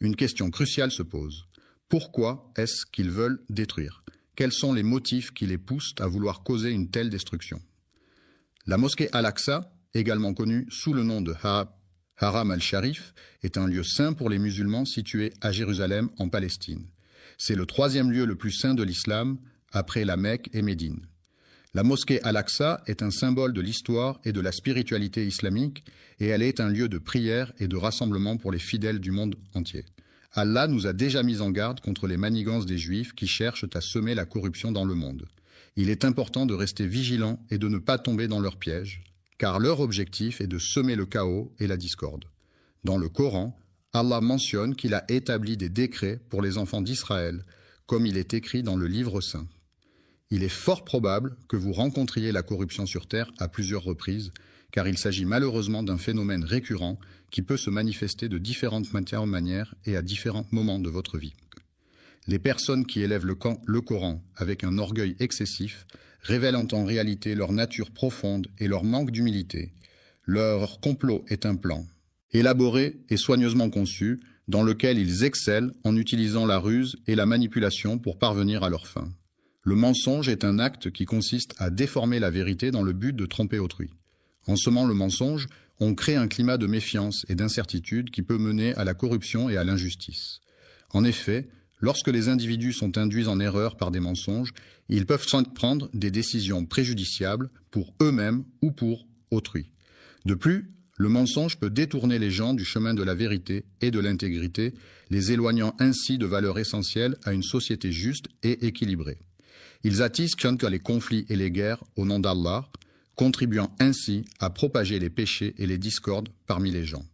Une question cruciale se pose. Pourquoi est-ce qu'ils veulent détruire? Quels sont les motifs qui les poussent à vouloir causer une telle destruction? La mosquée Al-Aqsa, également connue sous le nom de Haram al-Sharif, est un lieu saint pour les musulmans situé à Jérusalem en Palestine. C'est le troisième lieu le plus saint de l'islam, après la Mecque et Médine. La mosquée Al-Aqsa est un symbole de l'histoire et de la spiritualité islamique, et elle est un lieu de prière et de rassemblement pour les fidèles du monde entier. Allah nous a déjà mis en garde contre les manigances des Juifs qui cherchent à semer la corruption dans le monde. Il est important de rester vigilant et de ne pas tomber dans leurs pièges, car leur objectif est de semer le chaos et la discorde. Dans le Coran, Allah mentionne qu'il a établi des décrets pour les enfants d'Israël, comme il est écrit dans le livre saint. Il est fort probable que vous rencontriez la corruption sur Terre à plusieurs reprises, car il s'agit malheureusement d'un phénomène récurrent qui peut se manifester de différentes manières et à différents moments de votre vie. Les personnes qui élèvent le Coran avec un orgueil excessif révèlent en réalité leur nature profonde et leur manque d'humilité. Leur complot est un plan, élaboré et soigneusement conçu, dans lequel ils excellent en utilisant la ruse et la manipulation pour parvenir à leur fin. Le mensonge est un acte qui consiste à déformer la vérité dans le but de tromper autrui. En semant le mensonge, on crée un climat de méfiance et d'incertitude qui peut mener à la corruption et à l'injustice. En effet, lorsque les individus sont induits en erreur par des mensonges, ils peuvent prendre des décisions préjudiciables pour eux-mêmes ou pour autrui. De plus, le mensonge peut détourner les gens du chemin de la vérité et de l'intégrité, les éloignant ainsi de valeurs essentielles à une société juste et équilibrée. Ils attisent les conflits et les guerres au nom d'Allah, contribuant ainsi à propager les péchés et les discordes parmi les gens.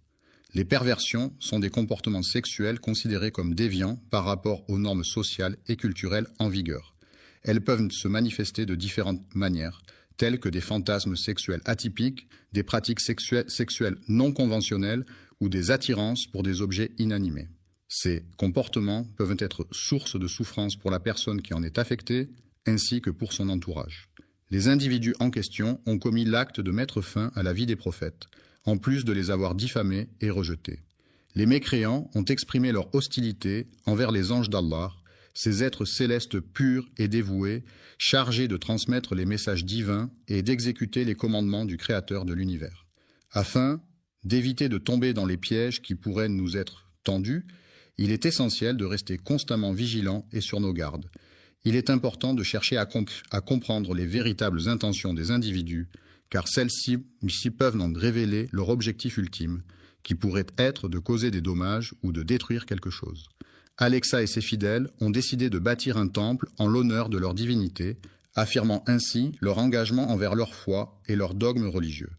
Les perversions sont des comportements sexuels considérés comme déviants par rapport aux normes sociales et culturelles en vigueur. Elles peuvent se manifester de différentes manières, telles que des fantasmes sexuels atypiques, des pratiques sexuelles non conventionnelles ou des attirances pour des objets inanimés. Ces comportements peuvent être source de souffrance pour la personne qui en est affectée, ainsi que pour son entourage. Les individus en question ont commis l'acte de mettre fin à la vie des prophètes, en plus de les avoir diffamés et rejetés. Les mécréants ont exprimé leur hostilité envers les anges d'Allah, ces êtres célestes purs et dévoués, chargés de transmettre les messages divins et d'exécuter les commandements du Créateur de l'univers. Afin d'éviter de tomber dans les pièges qui pourraient nous être tendus, il est essentiel de rester constamment vigilant et sur nos gardes. Il est important de chercher à comprendre les véritables intentions des individus, car celles-ci peuvent en révéler leur objectif ultime, qui pourrait être de causer des dommages ou de détruire quelque chose. Alexa et ses fidèles ont décidé de bâtir un temple en l'honneur de leur divinité, affirmant ainsi leur engagement envers leur foi et leur dogme religieux.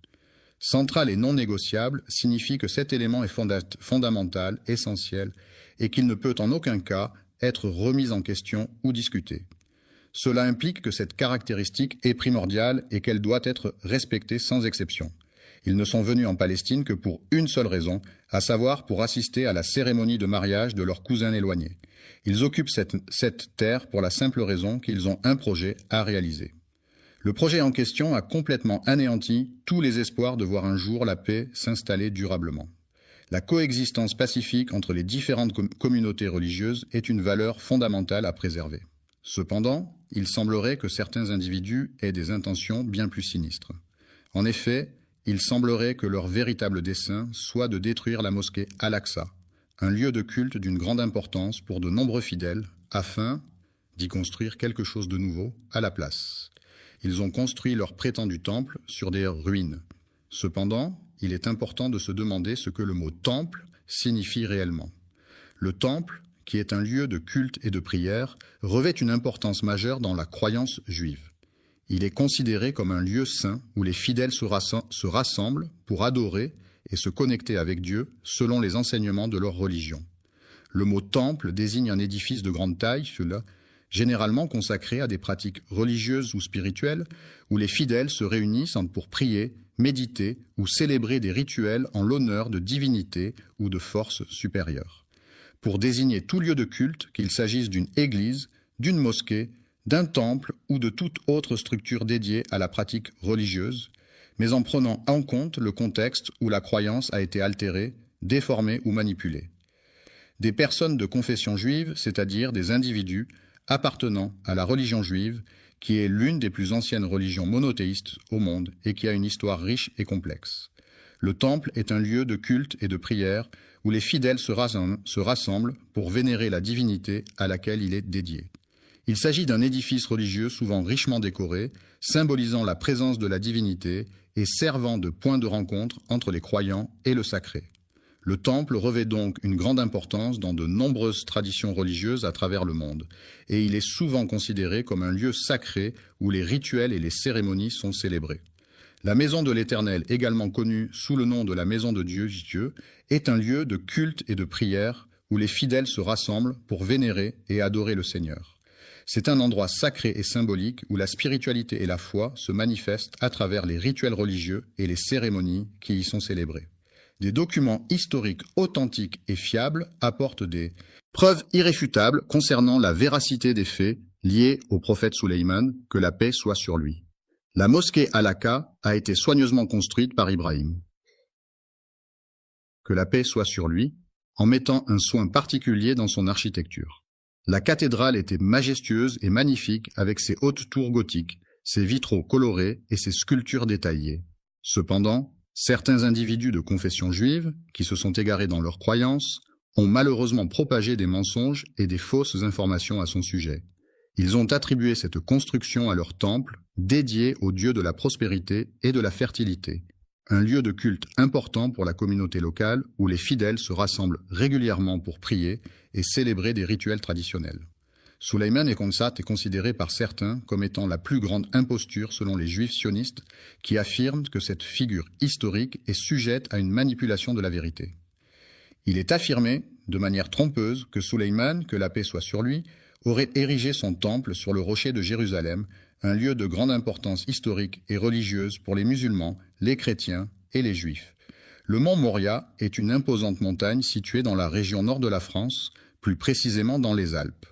Central et non négociable signifie que cet élément est fondamental, essentiel, et qu'il ne peut en aucun cas être remis en question ou discuté. Cela implique que cette caractéristique est primordiale et qu'elle doit être respectée sans exception. Ils ne sont venus en Palestine que pour une seule raison, à savoir pour assister à la cérémonie de mariage de leur cousin éloigné. Ils occupent cette terre pour la simple raison qu'ils ont un projet à réaliser. Le projet en question a complètement anéanti tous les espoirs de voir un jour la paix s'installer durablement. La coexistence pacifique entre les différentes communautés religieuses est une valeur fondamentale à préserver. Cependant, il semblerait que certains individus aient des intentions bien plus sinistres. En effet, il semblerait que leur véritable dessein soit de détruire la mosquée Al-Aqsa, un lieu de culte d'une grande importance pour de nombreux fidèles, afin d'y construire quelque chose de nouveau à la place. Ils ont construit leur prétendu temple sur des ruines. Cependant, il est important de se demander ce que le mot « temple » signifie réellement. Le temple, qui est un lieu de culte et de prière, revêt une importance majeure dans la croyance juive. Il est considéré comme un lieu saint où les fidèles se rassemblent pour adorer et se connecter avec Dieu selon les enseignements de leur religion. Le mot « temple » désigne un édifice de grande taille généralement consacrés à des pratiques religieuses ou spirituelles, où les fidèles se réunissent pour prier, méditer ou célébrer des rituels en l'honneur de divinités ou de forces supérieures. Pour désigner tout lieu de culte, qu'il s'agisse d'une église, d'une mosquée, d'un temple ou de toute autre structure dédiée à la pratique religieuse, mais en prenant en compte le contexte où la croyance a été altérée, déformée ou manipulée. Des personnes de confession juive, c'est-à-dire des individus appartenant à la religion juive, qui est l'une des plus anciennes religions monothéistes au monde et qui a une histoire riche et complexe. Le temple est un lieu de culte et de prière où les fidèles se rassemblent pour vénérer la divinité à laquelle il est dédié. Il s'agit d'un édifice religieux souvent richement décoré, symbolisant la présence de la divinité et servant de point de rencontre entre les croyants et le sacré. Le temple revêt donc une grande importance dans de nombreuses traditions religieuses à travers le monde, et il est souvent considéré comme un lieu sacré où les rituels et les cérémonies sont célébrés. La maison de l'Éternel, également connue sous le nom de la maison de Dieu, est un lieu de culte et de prière où les fidèles se rassemblent pour vénérer et adorer le Seigneur. C'est un endroit sacré et symbolique où la spiritualité et la foi se manifestent à travers les rituels religieux et les cérémonies qui y sont célébrées. Des documents historiques authentiques et fiables apportent des preuves irréfutables concernant la véracité des faits liés au prophète Sulayman, que la paix soit sur lui. La mosquée Al-Aqsa a été soigneusement construite par Ibrahim, que la paix soit sur lui, en mettant un soin particulier dans son architecture. La cathédrale était majestueuse et magnifique avec ses hautes tours gothiques, ses vitraux colorés et ses sculptures détaillées. Cependant, certains individus de confession juive, qui se sont égarés dans leurs croyances, ont malheureusement propagé des mensonges et des fausses informations à son sujet. Ils ont attribué cette construction à leur temple, dédié au dieu de la prospérité et de la fertilité, un lieu de culte important pour la communauté locale où les fidèles se rassemblent régulièrement pour prier et célébrer des rituels traditionnels. Sulayman est considéré par certains comme étant la plus grande imposture selon les juifs sionistes qui affirment que cette figure historique est sujette à une manipulation de la vérité. Il est affirmé, de manière trompeuse, que Sulayman, que la paix soit sur lui, aurait érigé son temple sur le rocher de Jérusalem, un lieu de grande importance historique et religieuse pour les musulmans, les chrétiens et les juifs. Le mont Moria est une imposante montagne située dans la région nord de la France, plus précisément dans les Alpes.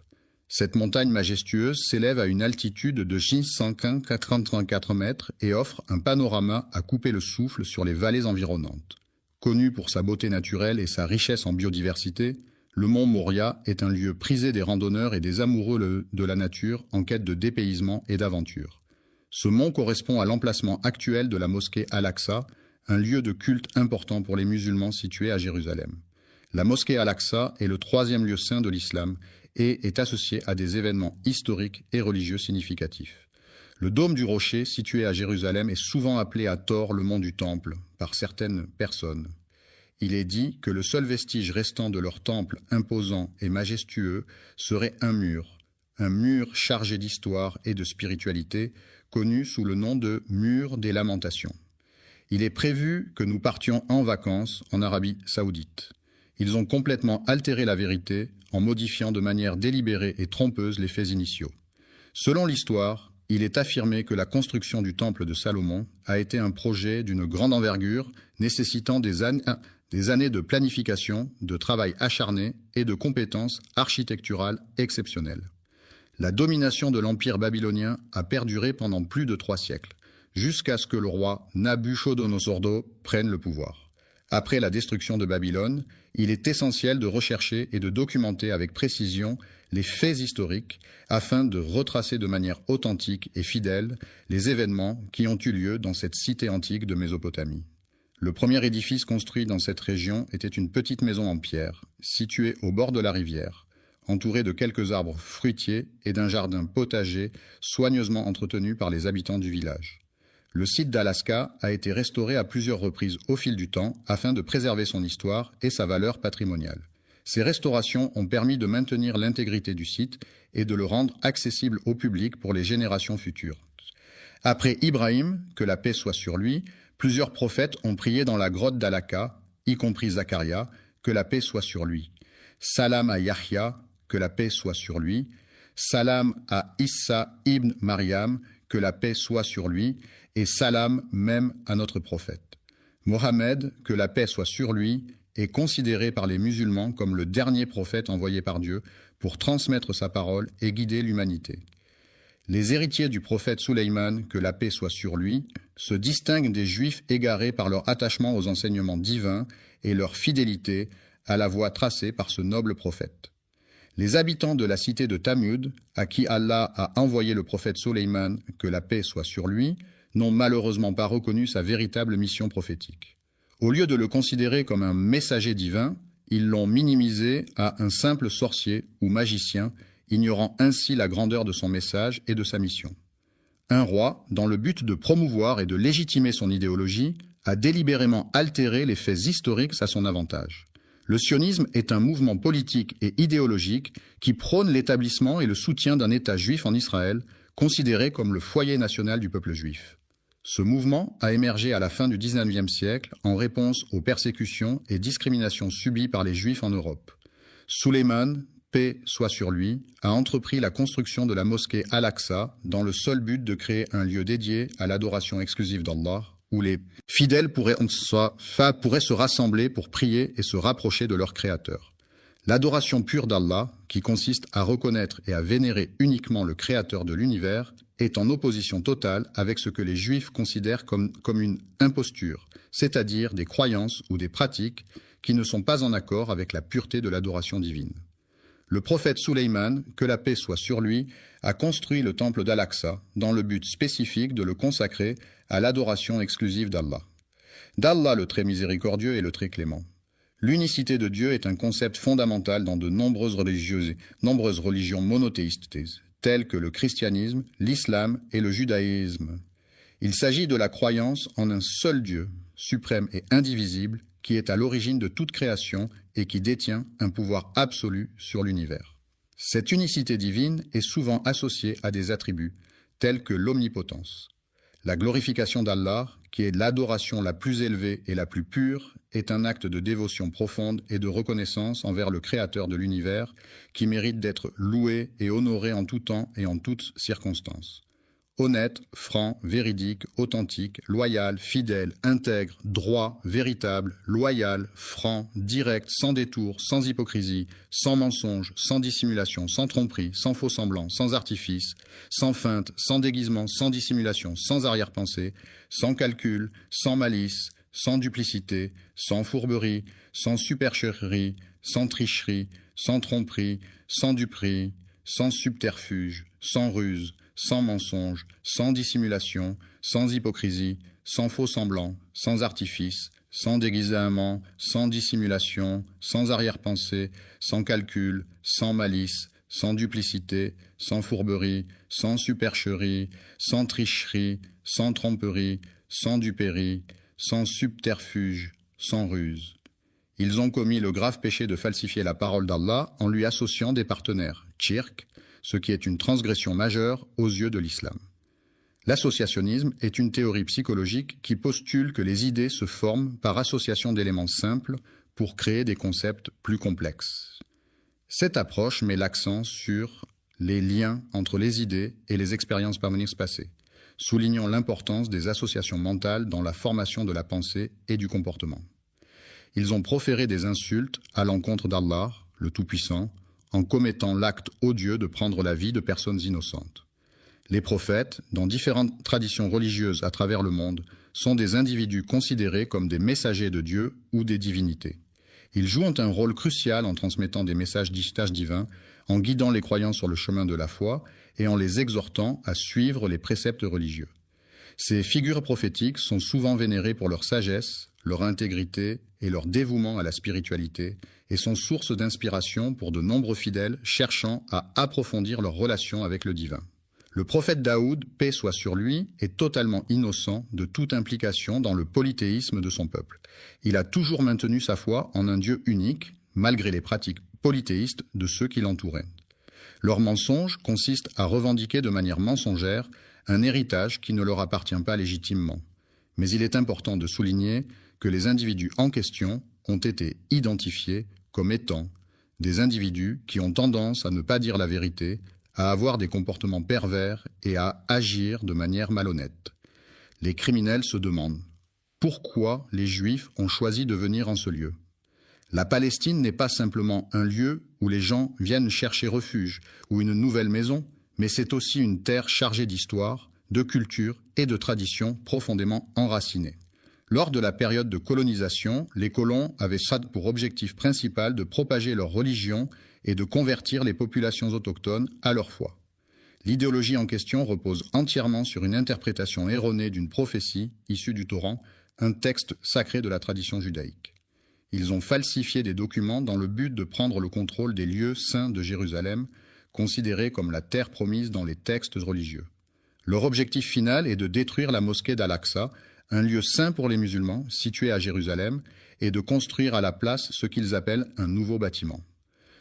Cette montagne majestueuse s'élève à une altitude de 684 mètres et offre un panorama à couper le souffle sur les vallées environnantes. Connu pour sa beauté naturelle et sa richesse en biodiversité, le mont Moria est un lieu prisé des randonneurs et des amoureux de la nature en quête de dépaysement et d'aventure. Ce mont correspond à l'emplacement actuel de la mosquée Al-Aqsa, un lieu de culte important pour les musulmans situé à Jérusalem. La mosquée Al-Aqsa est le troisième lieu saint de l'islam et est associé à des événements historiques et religieux significatifs. Le dôme du rocher, situé à Jérusalem, est souvent appelé à tort le mont du Temple par certaines personnes. Il est dit que le seul vestige restant de leur temple imposant et majestueux serait un mur chargé d'histoire et de spiritualité, connu sous le nom de mur des lamentations. Il est prévu que nous partions en vacances en Arabie Saoudite. Ils ont complètement altéré la vérité en modifiant de manière délibérée et trompeuse les faits initiaux. Selon l'histoire, il est affirmé que la construction du temple de Salomon a été un projet d'une grande envergure nécessitant des années de planification, de travail acharné et de compétences architecturales exceptionnelles. La domination de l'empire babylonien a perduré pendant plus de 3 siècles, jusqu'à ce que le roi Nabuchodonosor II prenne le pouvoir. Après la destruction de Babylone, il est essentiel de rechercher et de documenter avec précision les faits historiques afin de retracer de manière authentique et fidèle les événements qui ont eu lieu dans cette cité antique de Mésopotamie. Le premier édifice construit dans cette région était une petite maison en pierre, située au bord de la rivière, entourée de quelques arbres fruitiers et d'un jardin potager soigneusement entretenu par les habitants du village. Le site d'Al-Aqsa a été restauré à plusieurs reprises au fil du temps afin de préserver son histoire et sa valeur patrimoniale. Ces restaurations ont permis de maintenir l'intégrité du site et de le rendre accessible au public pour les générations futures. Après Ibrahim, que la paix soit sur lui, plusieurs prophètes ont prié dans la grotte d'Al-Aqsa, y compris Zacharia, que la paix soit sur lui. Salam à Yahya, que la paix soit sur lui. salam à Issa ibn Maryam, que la paix soit sur lui, et salam même à notre prophète. Mohammed, que la paix soit sur lui, est considéré par les musulmans comme le dernier prophète envoyé par Dieu pour transmettre sa parole et guider l'humanité. Les héritiers du prophète Sulayman, que la paix soit sur lui, se distinguent des Juifs égarés par leur attachement aux enseignements divins et leur fidélité à la voie tracée par ce noble prophète. Les habitants de la cité de Tamud, à qui Allah a envoyé le prophète Sulayman, que la paix soit sur lui, n'ont malheureusement pas reconnu sa véritable mission prophétique. Au lieu de le considérer comme un messager divin, ils l'ont minimisé à un simple sorcier ou magicien, ignorant ainsi la grandeur de son message et de sa mission. Un roi, dans le but de promouvoir et de légitimer son idéologie, a délibérément altéré les faits historiques à son avantage. Le sionisme est un mouvement politique et idéologique qui prône l'établissement et le soutien d'un État juif en Israël, considéré comme le foyer national du peuple juif. Ce mouvement a émergé à la fin du XIXe siècle en réponse aux persécutions et discriminations subies par les Juifs en Europe. Sulayman, paix soit sur lui, a entrepris la construction de la mosquée Al-Aqsa dans le seul but de créer un lieu dédié à l'adoration exclusive d'Allah, où les fidèles pourraient se rassembler pour prier et se rapprocher de leur Créateur. L'adoration pure d'Allah, qui consiste à reconnaître et à vénérer uniquement le Créateur de l'univers, est en opposition totale avec ce que les Juifs considèrent comme une imposture, c'est-à-dire des croyances ou des pratiques qui ne sont pas en accord avec la pureté de l'adoration divine. Le prophète Sulayman, que la paix soit sur lui, a construit le temple d'Al-Aqsa dans le but spécifique de le consacrer à l'adoration exclusive d'Allah. D'Allah le très miséricordieux et le très clément. L'unicité de Dieu est un concept fondamental dans de nombreuses religions monothéistes, telles que le christianisme, l'islam et le judaïsme. Il s'agit de la croyance en un seul Dieu, suprême et indivisible, qui est à l'origine de toute création et qui détient un pouvoir absolu sur l'univers. Cette unicité divine est souvent associée à des attributs, tels que l'omnipotence. La glorification d'Allah, qui est l'adoration la plus élevée et la plus pure, est un acte de dévotion profonde et de reconnaissance envers le Créateur de l'univers, qui mérite d'être loué et honoré en tout temps et en toutes circonstances. Honnête, franc, véridique, authentique, loyal, fidèle, intègre, droit, véritable, loyal, franc, direct, sans détour, sans hypocrisie, sans mensonge, sans dissimulation, sans tromperie, sans faux semblant, sans artifice, sans feinte, sans déguisement, sans dissimulation, sans arrière-pensée, sans calcul, sans malice, sans duplicité, sans fourberie, sans supercherie, sans tricherie, sans tromperie, sans duperie, sans subterfuge, sans ruse, sans mensonge, sans dissimulation, sans hypocrisie, sans faux semblant, sans artifice, sans déguisement, sans dissimulation, sans arrière-pensée, sans calcul, sans malice, sans duplicité, sans fourberie, sans supercherie, sans tricherie, sans tromperie, sans duperie, sans subterfuge, sans ruse. Ils ont commis le grave péché de falsifier la parole d'Allah en lui associant des partenaires, shirk, ce qui est une transgression majeure aux yeux de l'islam. L'associationnisme est une théorie psychologique qui postule que les idées se forment par association d'éléments simples pour créer des concepts plus complexes. Cette approche met l'accent sur les liens entre les idées et les expériences passées, soulignant l'importance des associations mentales dans la formation de la pensée et du comportement. Ils ont proféré des insultes à l'encontre d'Allah, le Tout-Puissant, en commettant l'acte odieux de prendre la vie de personnes innocentes. Les prophètes, dans différentes traditions religieuses à travers le monde, sont des individus considérés comme des messagers de Dieu ou des divinités. Ils jouent un rôle crucial en transmettant des messages divins, en guidant les croyants sur le chemin de la foi et en les exhortant à suivre les préceptes religieux. Ces figures prophétiques sont souvent vénérées pour leur sagesse, leur intégrité et leur dévouement à la spiritualité, et sont source d'inspiration pour de nombreux fidèles cherchant à approfondir leur relation avec le divin. Le prophète Daoud, paix soit sur lui, est totalement innocent de toute implication dans le polythéisme de son peuple. Il a toujours maintenu sa foi en un Dieu unique, malgré les pratiques polythéistes de ceux qui l'entouraient. Leur mensonge consiste à revendiquer de manière mensongère un héritage qui ne leur appartient pas légitimement. Mais il est important de souligner que les individus en question ont été identifiés comme étant des individus qui ont tendance à ne pas dire la vérité, à avoir des comportements pervers et à agir de manière malhonnête. Les criminels se demandent pourquoi les Juifs ont choisi de venir en ce lieu. La Palestine n'est pas simplement un lieu où les gens viennent chercher refuge ou une nouvelle maison, mais c'est aussi une terre chargée d'histoire, de culture et de traditions profondément enracinées. Lors de la période de colonisation, les colons avaient ça pour objectif principal de propager leur religion et de convertir les populations autochtones à leur foi. L'idéologie en question repose entièrement sur une interprétation erronée d'une prophétie issue du Coran, un texte sacré de la tradition judaïque. Ils ont falsifié des documents dans le but de prendre le contrôle des lieux saints de Jérusalem, considérés comme la terre promise dans les textes religieux. Leur objectif final est de détruire la mosquée d'Al-Aqsa, un lieu saint pour les musulmans, situé à Jérusalem, et de construire à la place ce qu'ils appellent un nouveau bâtiment.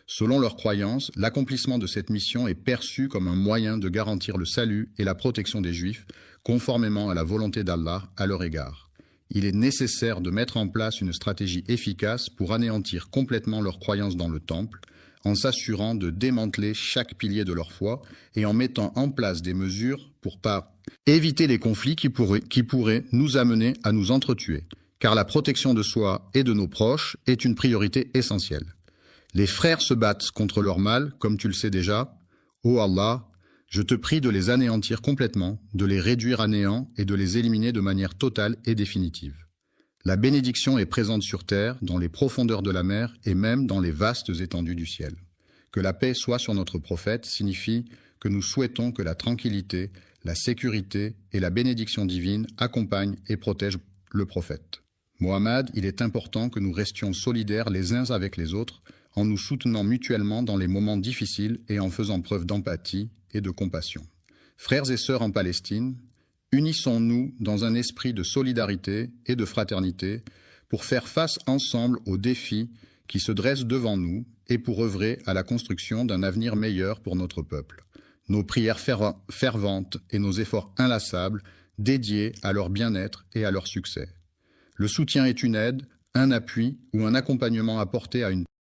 Selon leurs croyances, l'accomplissement de cette mission est perçu comme un moyen de garantir le salut et la protection des Juifs, conformément à la volonté d'Allah à leur égard. Il est nécessaire de mettre en place une stratégie efficace pour anéantir complètement leurs croyances dans le temple, en s'assurant de démanteler chaque pilier de leur foi et en mettant en place des mesures pour éviter les conflits qui pourraient nous amener à nous entretuer, car la protection de soi et de nos proches est une priorité essentielle. Les frères se battent contre leur mal, comme tu le sais déjà. Ô Allah, je te prie de les anéantir complètement, de les réduire à néant et de les éliminer de manière totale et définitive. La bénédiction est présente sur terre, dans les profondeurs de la mer et même dans les vastes étendues du ciel. Que la paix soit sur notre prophète signifie que nous souhaitons que la tranquillité, la sécurité et la bénédiction divine accompagnent et protègent le prophète. Mohammed, il est important que nous restions solidaires les uns avec les autres, en nous soutenant mutuellement dans les moments difficiles et en faisant preuve d'empathie et de compassion. Frères et sœurs en Palestine, unissons-nous dans un esprit de solidarité et de fraternité pour faire face ensemble aux défis qui se dressent devant nous et pour œuvrer à la construction d'un avenir meilleur pour notre peuple. Nos prières ferventes et nos efforts inlassables dédiés à leur bien-être et à leur succès. Le soutien est une aide, un appui ou un accompagnement apporté à une